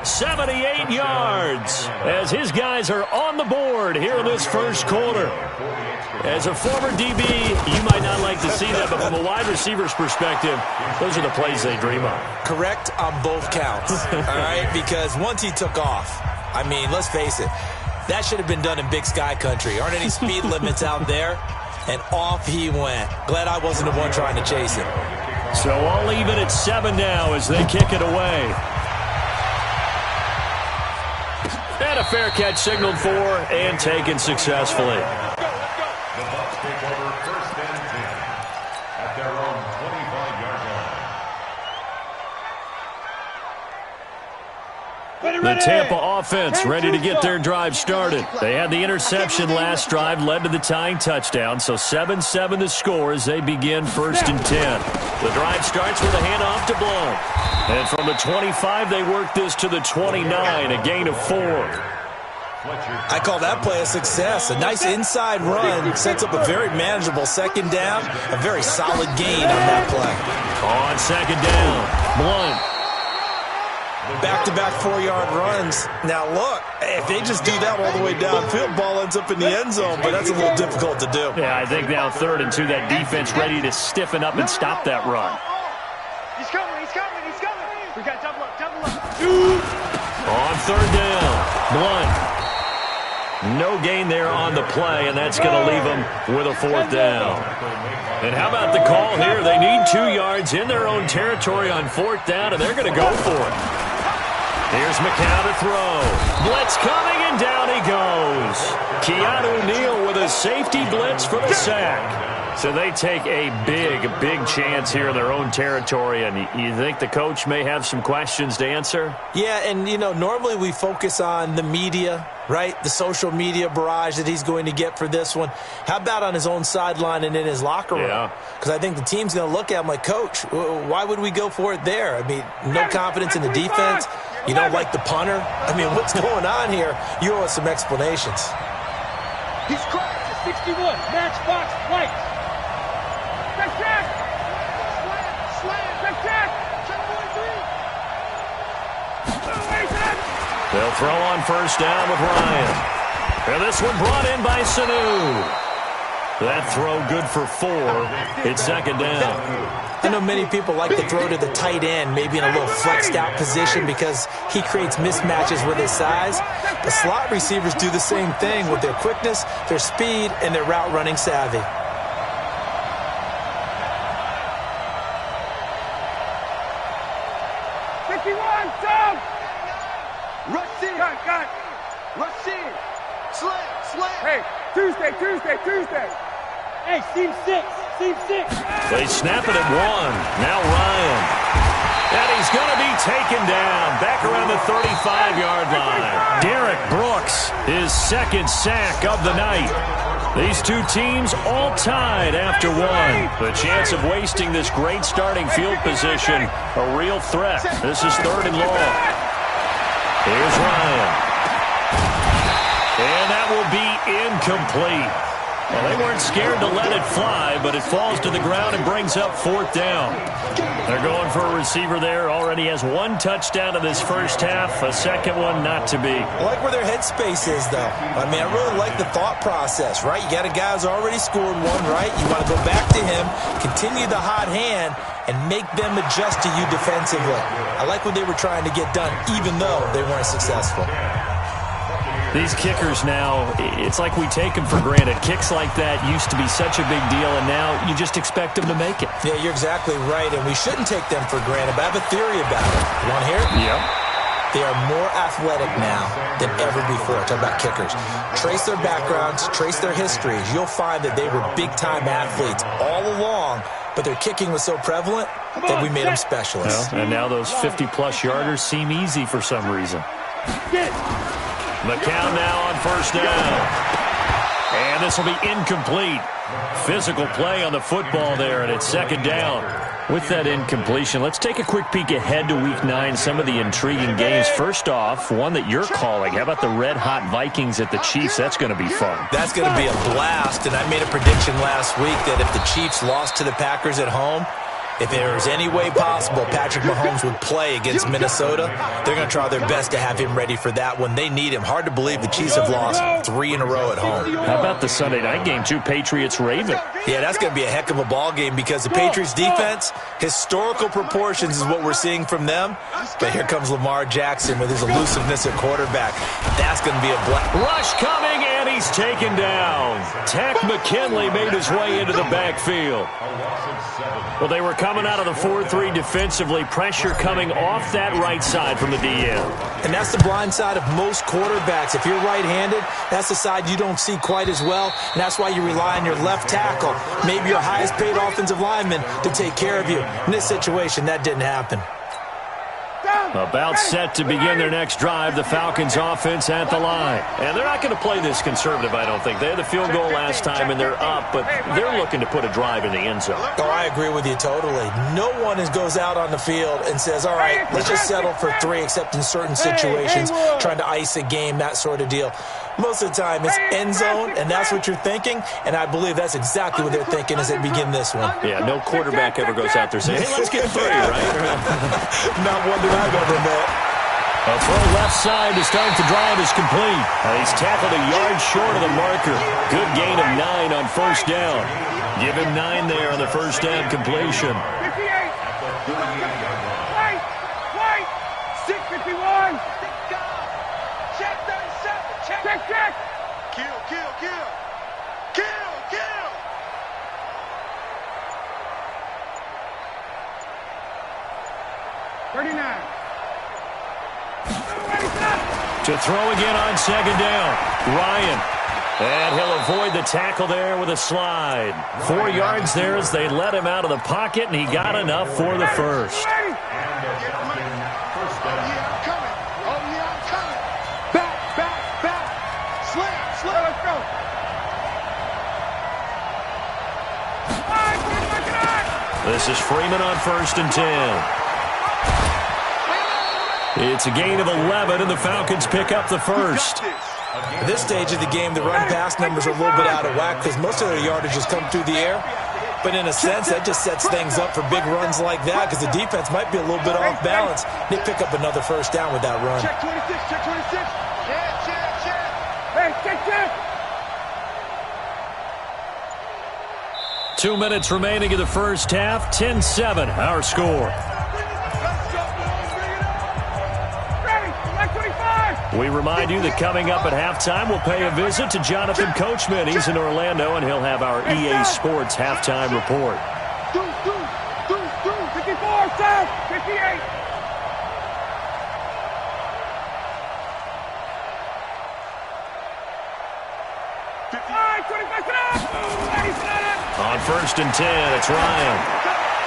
78 yards, as his guys are on the board here in this first quarter. As a former DB, you might not like to see that, but from a wide receiver's perspective, those are the plays they dream of. Correct on both counts, all right? Because once he took off, I mean, let's face it, that should have been done in Big Sky Country. Aren't any speed limits out there? And off he went. Glad I wasn't the one trying to chase him. So all even at 7 now as they kick it away. And a fair catch signaled for and taken successfully. The Bucs take over first and 10 at their own 25-yard line. The Tampa offense ready to get their drive started. They had the interception last drive, led to the tying touchdown, so 7-7 the score as they begin first and 10. The drive starts with a handoff to Blount. And from the 25, they work this to the 29, a gain of 4. I call that play a success. A nice inside run sets up a very manageable second down, a very solid gain on that play. On second down, Blount. Back-to-back 4-yard runs. Now, look, if they just do that all the way downfield, ball ends up in the end zone, but that's a little difficult to do. Yeah, I think now 3rd and 2, that defense ready to stiffen up and stop that run. He's coming. We got double up. On 3rd down, Blount. No gain there on the play, and that's going to leave them with a 4th down. And how about the call here? They need 2 yards in their own territory on 4th down, and they're going to go for it. Here's McCown to throw. Blitz coming, and down he goes. Keanu Neal with a safety blitz for the sack. So they take a big chance here in their own territory, and you think the coach may have some questions to answer? Yeah, and, you know, normally we focus on the media, right? The social media barrage that he's going to get for this one. How about on his own sideline and in his locker room? Yeah. Because I think the team's going to look at him like, Coach, why would we go for it there? I mean, no confidence in the defense. You don't like the punter? I mean, what's going on here? You owe us some explanations. He's cracked. 61, matchbox white. Check, check. Slam. Check, check. Check 43. They'll throw on first down with Ryan. And this one brought in by Sanu. That throw good for 4. It's second down. I know many people like to throw to the tight end, maybe in a little flexed out position because he creates mismatches with his size. The slot receivers do the same thing with their quickness, their speed, and their route running savvy. Rush in. Slam. Hey, Tuesday. Hey, seam 6. They snap it at 1. Now Ryan. And he's going to be taken down back around the 35-yard line. Derek Brooks, his second sack of the night. These two teams all tied after 1. The chance of wasting this great starting field position, a real threat. This is 3rd and long. Here's Ryan. And that will be incomplete. Well, they weren't scared to let it fly, but it falls to the ground and brings up 4th down. They're going for a receiver there. Already has 1 touchdown in this first half. A second one not to be. I like where their headspace is, though. I mean, I really like the thought process, right? You got a guy who's already scored 1, right? You want to go back to him, continue the hot hand, and make them adjust to you defensively. I like what they were trying to get done, even though they weren't successful. These kickers now, it's like we take them for granted. Kicks like that used to be such a big deal, and now you just expect them to make it. Yeah, you're exactly right, and we shouldn't take them for granted, but I have a theory about it. You want to hear it? Yep. They are more athletic now than ever before. Talk about kickers. Trace their backgrounds, trace their histories. You'll find that they were big-time athletes all along, but their kicking was so prevalent that we made them specialists. Well, and now those 50-plus yarders seem easy for some reason. McCown now on first down. And this will be incomplete. Physical play on the football there, and it's second down. With that incompletion, let's take a quick peek ahead to Week 9, some of the intriguing games. First off, one that you're calling. How about the red-hot Vikings at the Chiefs? That's going to be fun. That's going to be a blast, and I made a prediction last week that if the Chiefs lost to the Packers at home, if there was any way possible Patrick Mahomes would play against Minnesota, they're going to try their best to have him ready for that one. They need him. Hard to believe the Chiefs have lost 3 in a row at home. How about the Sunday night game, too? Patriots-Ravens. Yeah, that's going to be a heck of a ball game because the Patriots defense, historical proportions is what we're seeing from them. But here comes Lamar Jackson with his elusiveness at quarterback. That's going to be a blast. Rush coming, and he's taken down. Tack McKinley made his way into the backfield. Well, they were coming out of the 4-3 defensively. Pressure coming off that right side from the DM. And that's the blind side of most quarterbacks. If you're right-handed, that's the side you don't see quite as well. And that's why you rely on your left tackle, maybe your highest-paid offensive lineman, to take care of you. In this situation, that didn't happen. About set to begin their next drive, the Falcons offense at the line. And they're not going to play this conservative, I don't think. They had the field goal last time, and they're up, but they're looking to put a drive in the end zone. Oh, I agree with you totally. No one goes out on the field and says, all right, let's just settle for 3, except in certain situations, trying to ice a game, that sort of deal. Most of the time, it's end zone, and that's what you're thinking, and I believe that's exactly what they're thinking as they begin this one. Yeah, no quarterback ever goes out there saying, hey, let's get 3, right? Not one that I've ever met. A throw left side to start the drive is complete. He's tackled a yard short of the marker. Good gain of 9 on first down. Give him 9 there on the first down completion. 58. Wait. 651. Check 37. Check. Kill. 39. To throw again on second down. Ryan. And he'll avoid the tackle there with a slide. 4 yards there as they let him out of the pocket, and he got enough for the first. Back. Slam. Let's go. All right, This is Freeman on 1st and 10. It's a gain of 11, and the Falcons pick up the first. At this stage of the game, the run-pass numbers are a little bit out of whack because most of their yardage has come through the air. But in a sense, that just sets things up for big runs like that because the defense might be a little bit off balance. They pick up another first down with that run. Check 26, check 26. Check. Hey, check. 2 minutes remaining in the first half. 10-7, our score. We remind you that coming up at halftime, we'll pay a visit to Jonathan Coachman. He's in Orlando, and he'll have our EA Sports halftime report. 54, 58. On 1st and 10, it's Ryan.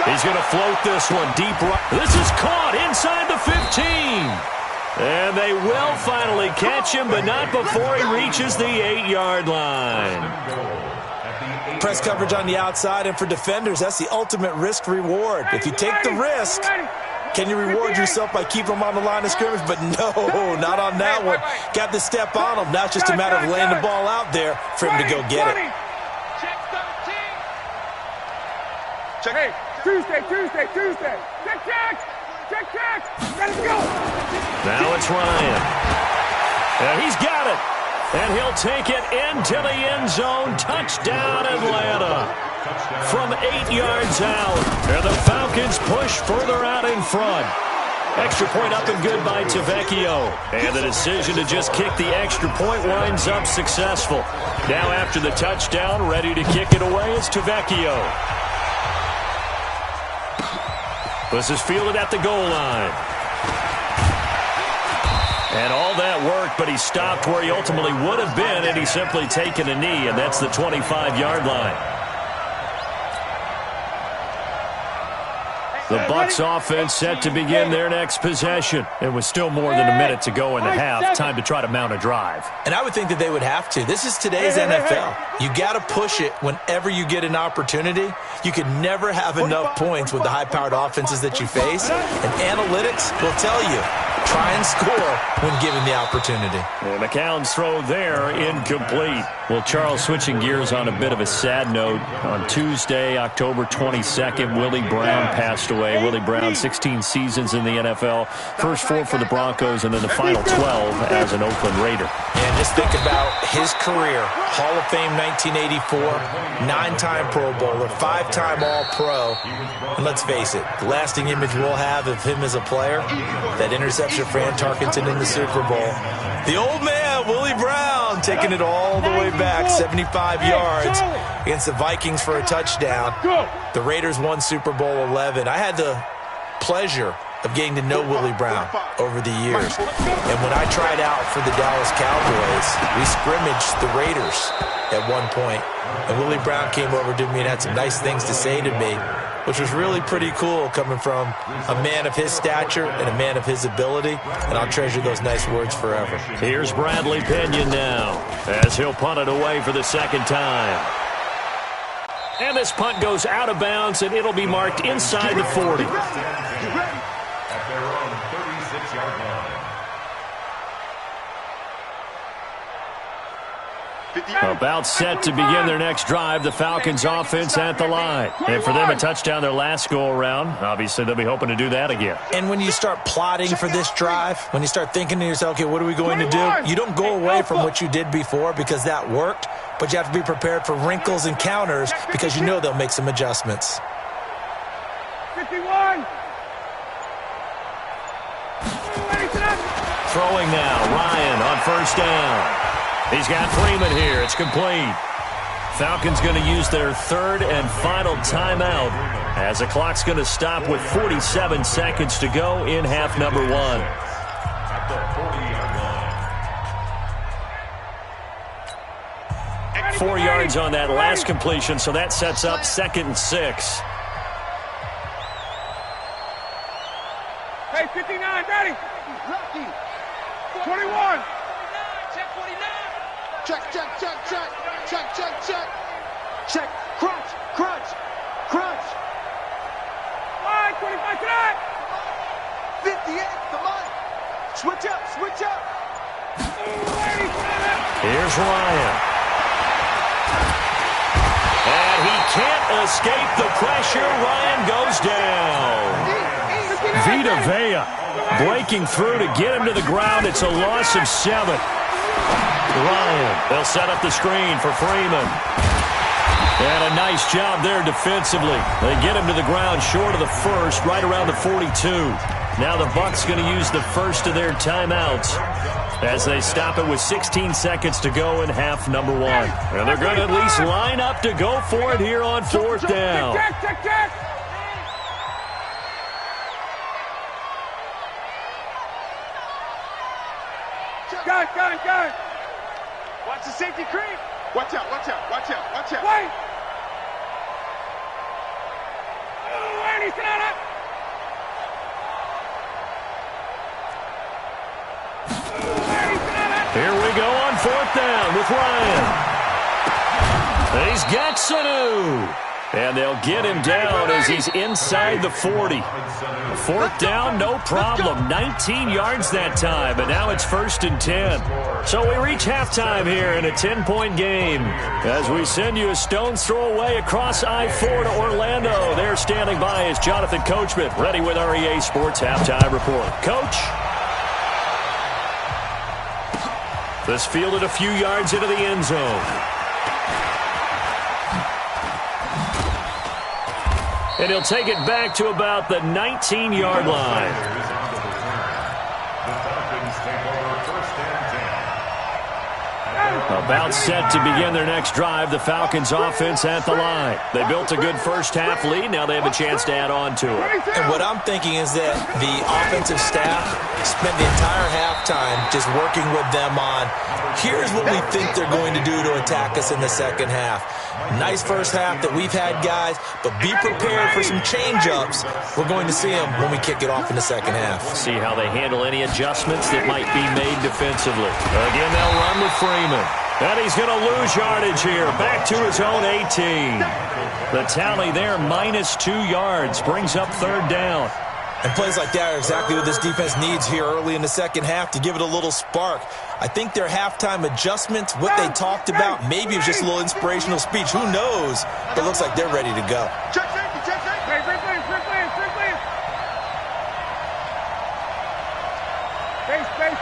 He's going to float this one deep right. This is caught inside the 15. And they will finally catch him, but not before he reaches the 8-yard line. Press coverage on the outside, and for defenders, that's the ultimate risk-reward. If you take the risk, can you reward yourself by keeping them on the line of scrimmage? But no, not on that one. Got to step on them. Now it's just a matter of laying the ball out there for him to go get it. Check. Hey, Tuesday. Check. Let's go. Now it's Ryan. And he's got it. And he'll take it into the end zone. Touchdown, Atlanta. From 8 yards out. And the Falcons push further out in front. Extra point up and good by Tavecchio. And the decision to just kick the extra point winds up successful. Now after the touchdown, ready to kick it away is Tavecchio. This is fielded at the goal line. And all that worked, but he stopped where he ultimately would have been, and he's simply taken a knee, and that's the 25-yard line. The Bucs offense set to begin their next possession. It was still more than a minute to go in the half. Time to try to mount a drive. And I would think that they would have to. This is today's NFL. You got to push it whenever you get an opportunity. You can never have enough points with the high-powered offenses that you face. And analytics will tell you, try and score when given the opportunity. And McCown's throw there, incomplete. Well, Charles, switching gears on a bit of a sad note. On Tuesday, October 22nd, Willie Brown passed away. Willie Brown, 16 seasons in the NFL. First 4 for the Broncos, and then the final 12 as an Oakland Raider. And just think about his career. Hall of Fame 1984, 9-time Pro Bowler, 5-time All-Pro. And let's face it, the lasting image we'll have of him as a player, that interception of Fran Tarkenton in the Super Bowl. The old man, Willie Brown, taking it all the way back, 75 yards against the Vikings for a touchdown. The Raiders won Super Bowl 11. I had the pleasure of getting to know Willie Brown over the years. And when I tried out for the Dallas Cowboys, we scrimmaged the Raiders at one point. And Willie Brown came over to me and had some nice things to say to me, which was really pretty cool coming from a man of his stature and a man of his ability. And I'll treasure those nice words forever. Here's Bradley Pinion now as he'll punt it away for the second time. And this punt goes out of bounds, and it'll be marked inside the 40. At their own 36-yard line. About set to begin their next drive, the Falcons offense at the line. And for them, a touchdown their last go-around. Obviously, they'll be hoping to do that again. And when you start plotting for this drive, when you start thinking to yourself, okay, what are we going to do? You don't go away from what you did before because that worked, but you have to be prepared for wrinkles and counters because you know they'll make some adjustments. 51. Throwing now, Ryan on first down. He's got Freeman here. It's complete. Falcons going to use their third and final timeout as the clock's going to stop with 47 seconds to go in half number 1. At the 40-yard line. 4 yards on that last completion, so that sets up 2nd and 6. Hey, 59, Daddy. 21. Check. Crunch. 25 tonight. 58, come on. Switch up, switch up. Here's Ryan. And he can't escape the pressure. Ryan goes down. Vita Vea breaking through to get him to the ground. It's a loss of 7. Ryan, they'll set up the screen for Freeman. And a nice job there defensively. They get him to the ground short of the first, right around the 42. Now the Bucs going to use the first of their timeouts as they stop it with 16 seconds to go in half number 1. And they're going to at least line up to go for it here on 4th down. Got it. Watch the safety creep. Watch out. Wait. Here we go on 4th down with Ryan. He's got Sanu. And they'll get him down as he's inside the 40. 4th down, no problem. 19 yards that time, but now it's 1st and 10. So we reach halftime here in a 10-point game as we send you a stone's throw away across I-4 to Orlando. There standing by is Jonathan Coachman, ready with our EA Sports Halftime Report. Coach? This fielded a few yards into the end zone. And he'll take it back to about the 19-yard line. About set to begin their next drive. The Falcons offense at the line. They built a good first-half lead. Now they have a chance to add on to it. And what I'm thinking is that the offensive staff spent the entire halftime just working with them on, here's what we think they're going to do to attack us in the second half. Nice first half that we've had, guys, but be prepared for some change-ups. We're going to see them when we kick it off in the second half. See how they handle any adjustments that might be made defensively. Again, they'll run with Freeman. And he's going to lose yardage here. Back to his own 18. The tally there, -2 yards, brings up 3rd down. And plays like that are exactly what this defense needs here early in the second half to give it a little spark. I think their halftime adjustments, what they talked about, maybe it was just a little inspirational speech. Who knows? But it looks like they're ready to go. Check safety. Space.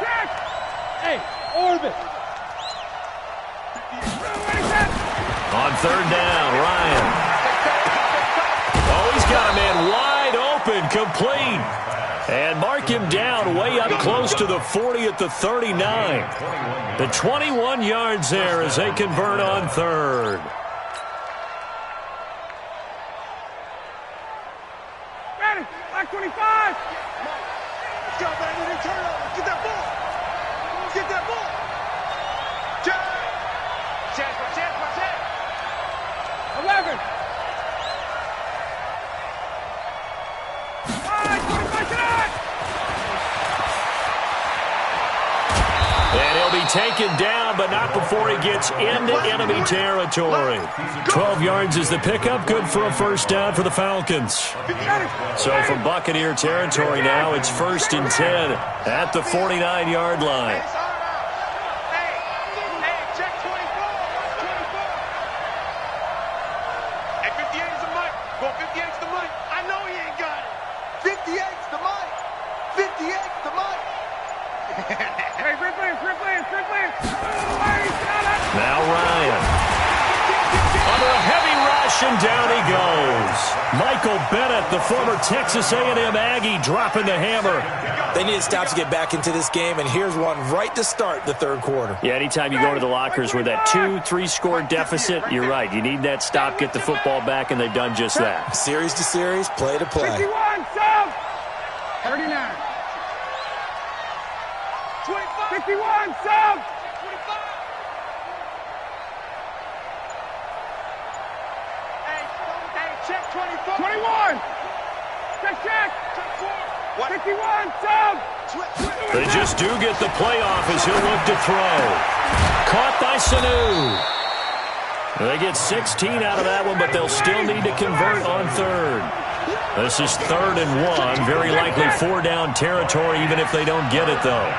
Check. Hey, orbit. On 3rd down, Ryan. Oh, he's got a man wide open, complete. And mark him down way up close to the 40 at the 39. The 21 yards there as they convert on 3rd. Ready, like 25. Let's go, baby. Turnover. Get that ball. Chance. 11. And he'll be taken down, but not before he gets into enemy territory. 12 yards is the pickup. Good for a first down for the Falcons. So from Buccaneer territory now, it's 1st and 10 at the 49-yard line. Now Ryan. Under a heavy rush, and down he goes. Michael Bennett, the former Texas A&M Aggie, dropping the hammer. They need to stop to get back into this game, and here's one right to start the 3rd quarter. Yeah, anytime you go to the lockers with that 2-3 score deficit, you're right. You need that stop, get the football back, and they've done just that. Series to series, play to play. 51, sub. 39. 51, sub. 25. Hey, check 24. 21. Check. 51, sub. They just do get the playoff as he'll look to throw. Caught by Sanu. They get 16 out of that one, but they'll still need to convert on 3rd. This is 3rd and 1. Very likely 4-down territory, even if they don't get it, though.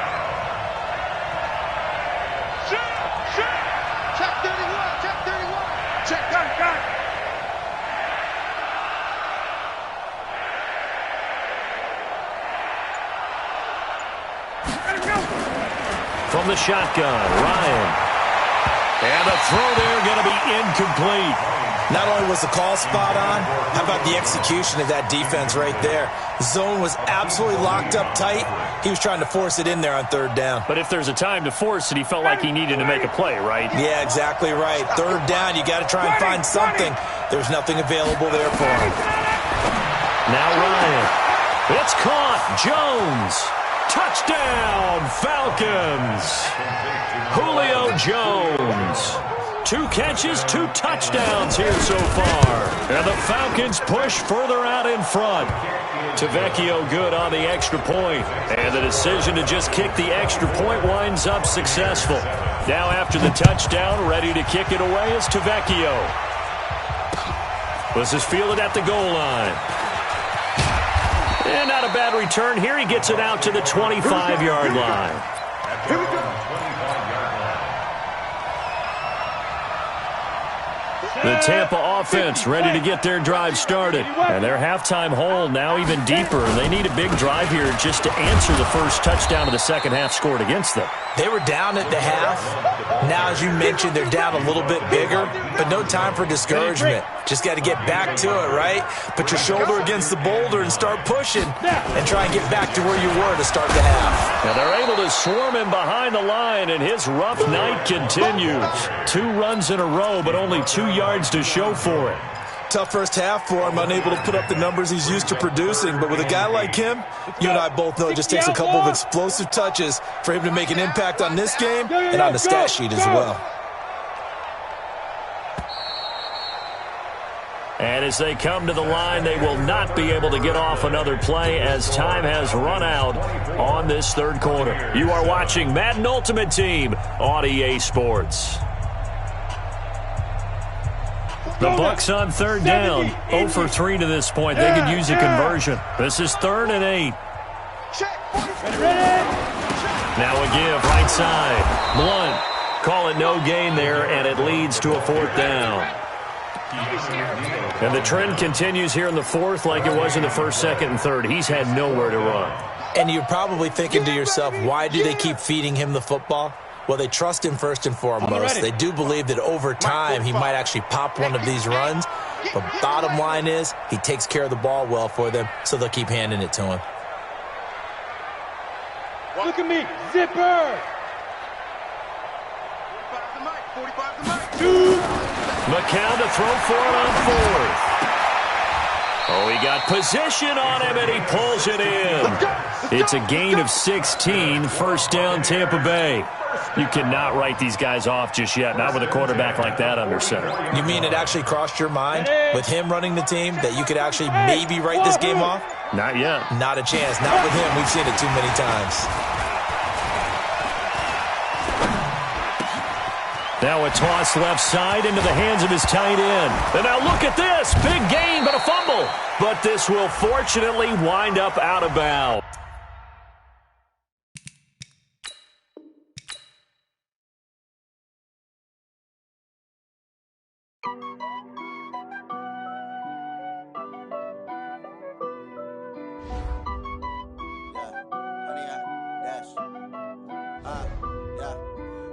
Check 31. Check 31. Check, got it. From the shotgun, Ryan. And the throw there going to be incomplete. Not only was the call spot on, how about the execution of that defense right there? Zone was absolutely locked up tight. He was trying to force it in there on 3rd down. But if there's a time to force it, he felt like he needed to make a play, right? Yeah, exactly right. 3rd down, you got to try and find something. There's nothing available there for him. Now Ryan. It's caught. Jones. Touchdown, Falcons. Julio Jones. 2 catches, 2 touchdowns here so far. And the Falcons push further out in front. Tavecchio good on the extra point. And the decision to just kick the extra point winds up successful. Now after the touchdown, ready to kick it away is Tavecchio. This is fielded at the goal line. And not a bad return here. He gets it out to the 25-yard line. Here we go. The Tampa offense ready to get their drive started. And their halftime hole now even deeper. They need a big drive here just to answer the first touchdown of the second half scored against them. They were down at the half. Now, as you mentioned, they're down a little bit bigger, but no time for discouragement. Just got to get back to it, right? Put your shoulder against the boulder and start pushing and try and get back to where you were to start the half. And they're able to swarm him behind the line, and his rough night continues. 2 runs in a row, but only 2 yards to show for it. Tough first half for him, unable to put up the numbers he's used to producing. But with a guy like him, you and I both know it just takes a couple of explosive touches for him to make an impact on this game and on the stat sheet as well. And as they come to the line, they will not be able to get off another play as time has run out on this 3rd quarter. You are watching Madden Ultimate Team on EA Sports. The Bucs on 3rd down. 0 for 3 to this point. They could use a conversion. This is 3rd and 8. Now a give right side. Blunt. Call it no gain there, and it leads to a 4th down. And the trend continues here in the 4th like it was in the 1st, 2nd, and 3rd. He's had nowhere to run. And you're probably thinking to yourself, why do they keep feeding him the football? Well, they trust him first and foremost. They do believe that over time he might actually pop one of these runs. But bottom line is he takes care of the ball well for them, so they'll keep handing it to him. Look at me, zipper. 45 the mic. McCown to throw for it on 4th. Oh, he got position on him, and he pulls it in. It's a gain of 16, 1st down Tampa Bay. You cannot write these guys off just yet, not with a quarterback like that under center. You mean it actually crossed your mind with him running the team that you could actually maybe write this game off? Not yet. Not a chance. Not with him. We've seen it too many times. Now a toss left side into the hands of his tight end. And now look at this. Big gain, but a fumble. But this will fortunately wind up out of bounds.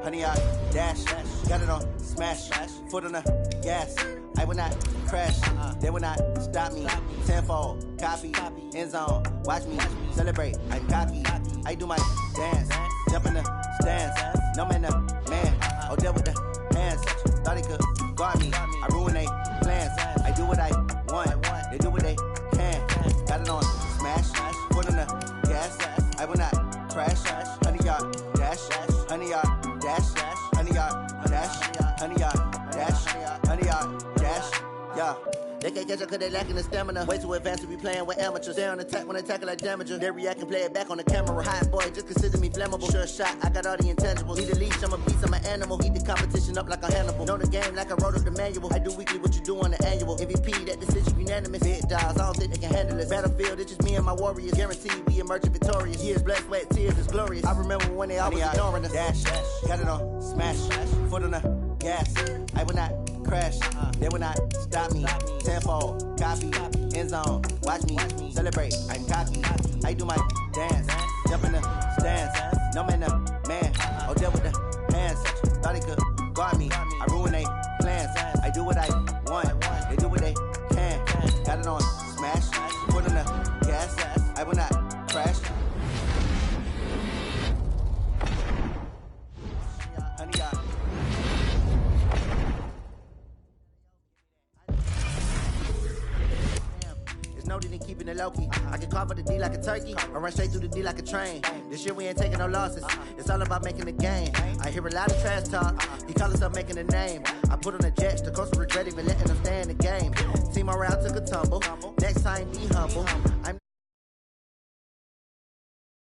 Honey, I dash, got it on smash, foot on the gas. I will not crash, they will not stop me. Tenfold, copy, end zone, watch me celebrate. I copy, I do my dance, jump in the stands. No man, man, oh, there with the hands. Thought he could guard me, I ruin they plans. I do what I want, they do what they can. Got it on smash, foot on the gas. I will not crash, honey, y'all dash, honey, y'all. Dash, honey, yard, dash, honey, yard, dash, honey, yard, dash, yeah. They can't catch up cause they lacking the stamina. Way too advanced to be playing with amateurs. Stay on attack when attack like damager. They react and play it back on the camera. Hot boy, just consider me flammable. Sure shot, I got all the intangibles. Need a leash, I'm a beast, I'm an animal. Eat the competition up like a Hannibal. Know the game like I wrote up the manual. I do weekly what you do on the annual. MVP, that decision unanimous. Big dogs, I don't think they can handle it. Battlefield, it's just me and my warriors. Guaranteed we emerge victorious. Years, blood, sweat, tears, it's glorious. I remember when they always ignoring us. Dash, got it on, smash, foot on the gas. I will not crash, they will not stop me. Tenfold, copy, end zone, watch me celebrate. I'm cocky, I do my dance, jump in the stands. No man, man, oh deal with the hands. Thought he could guard me, I ruin they plans. I do what I want, they do what they can. Got it on, smash, foot on the gas. I will not crash. Noted in keeping it low-key. I can carve up the D like a turkey or run straight through the D like a train. This year we ain't taking no losses. It's all about making the game. I hear a lot of trash talk. He call himself making a name. I put on the Jets. The coach will regret even letting them stay in the game. Team morale took a tumble. Next time be humble. I'm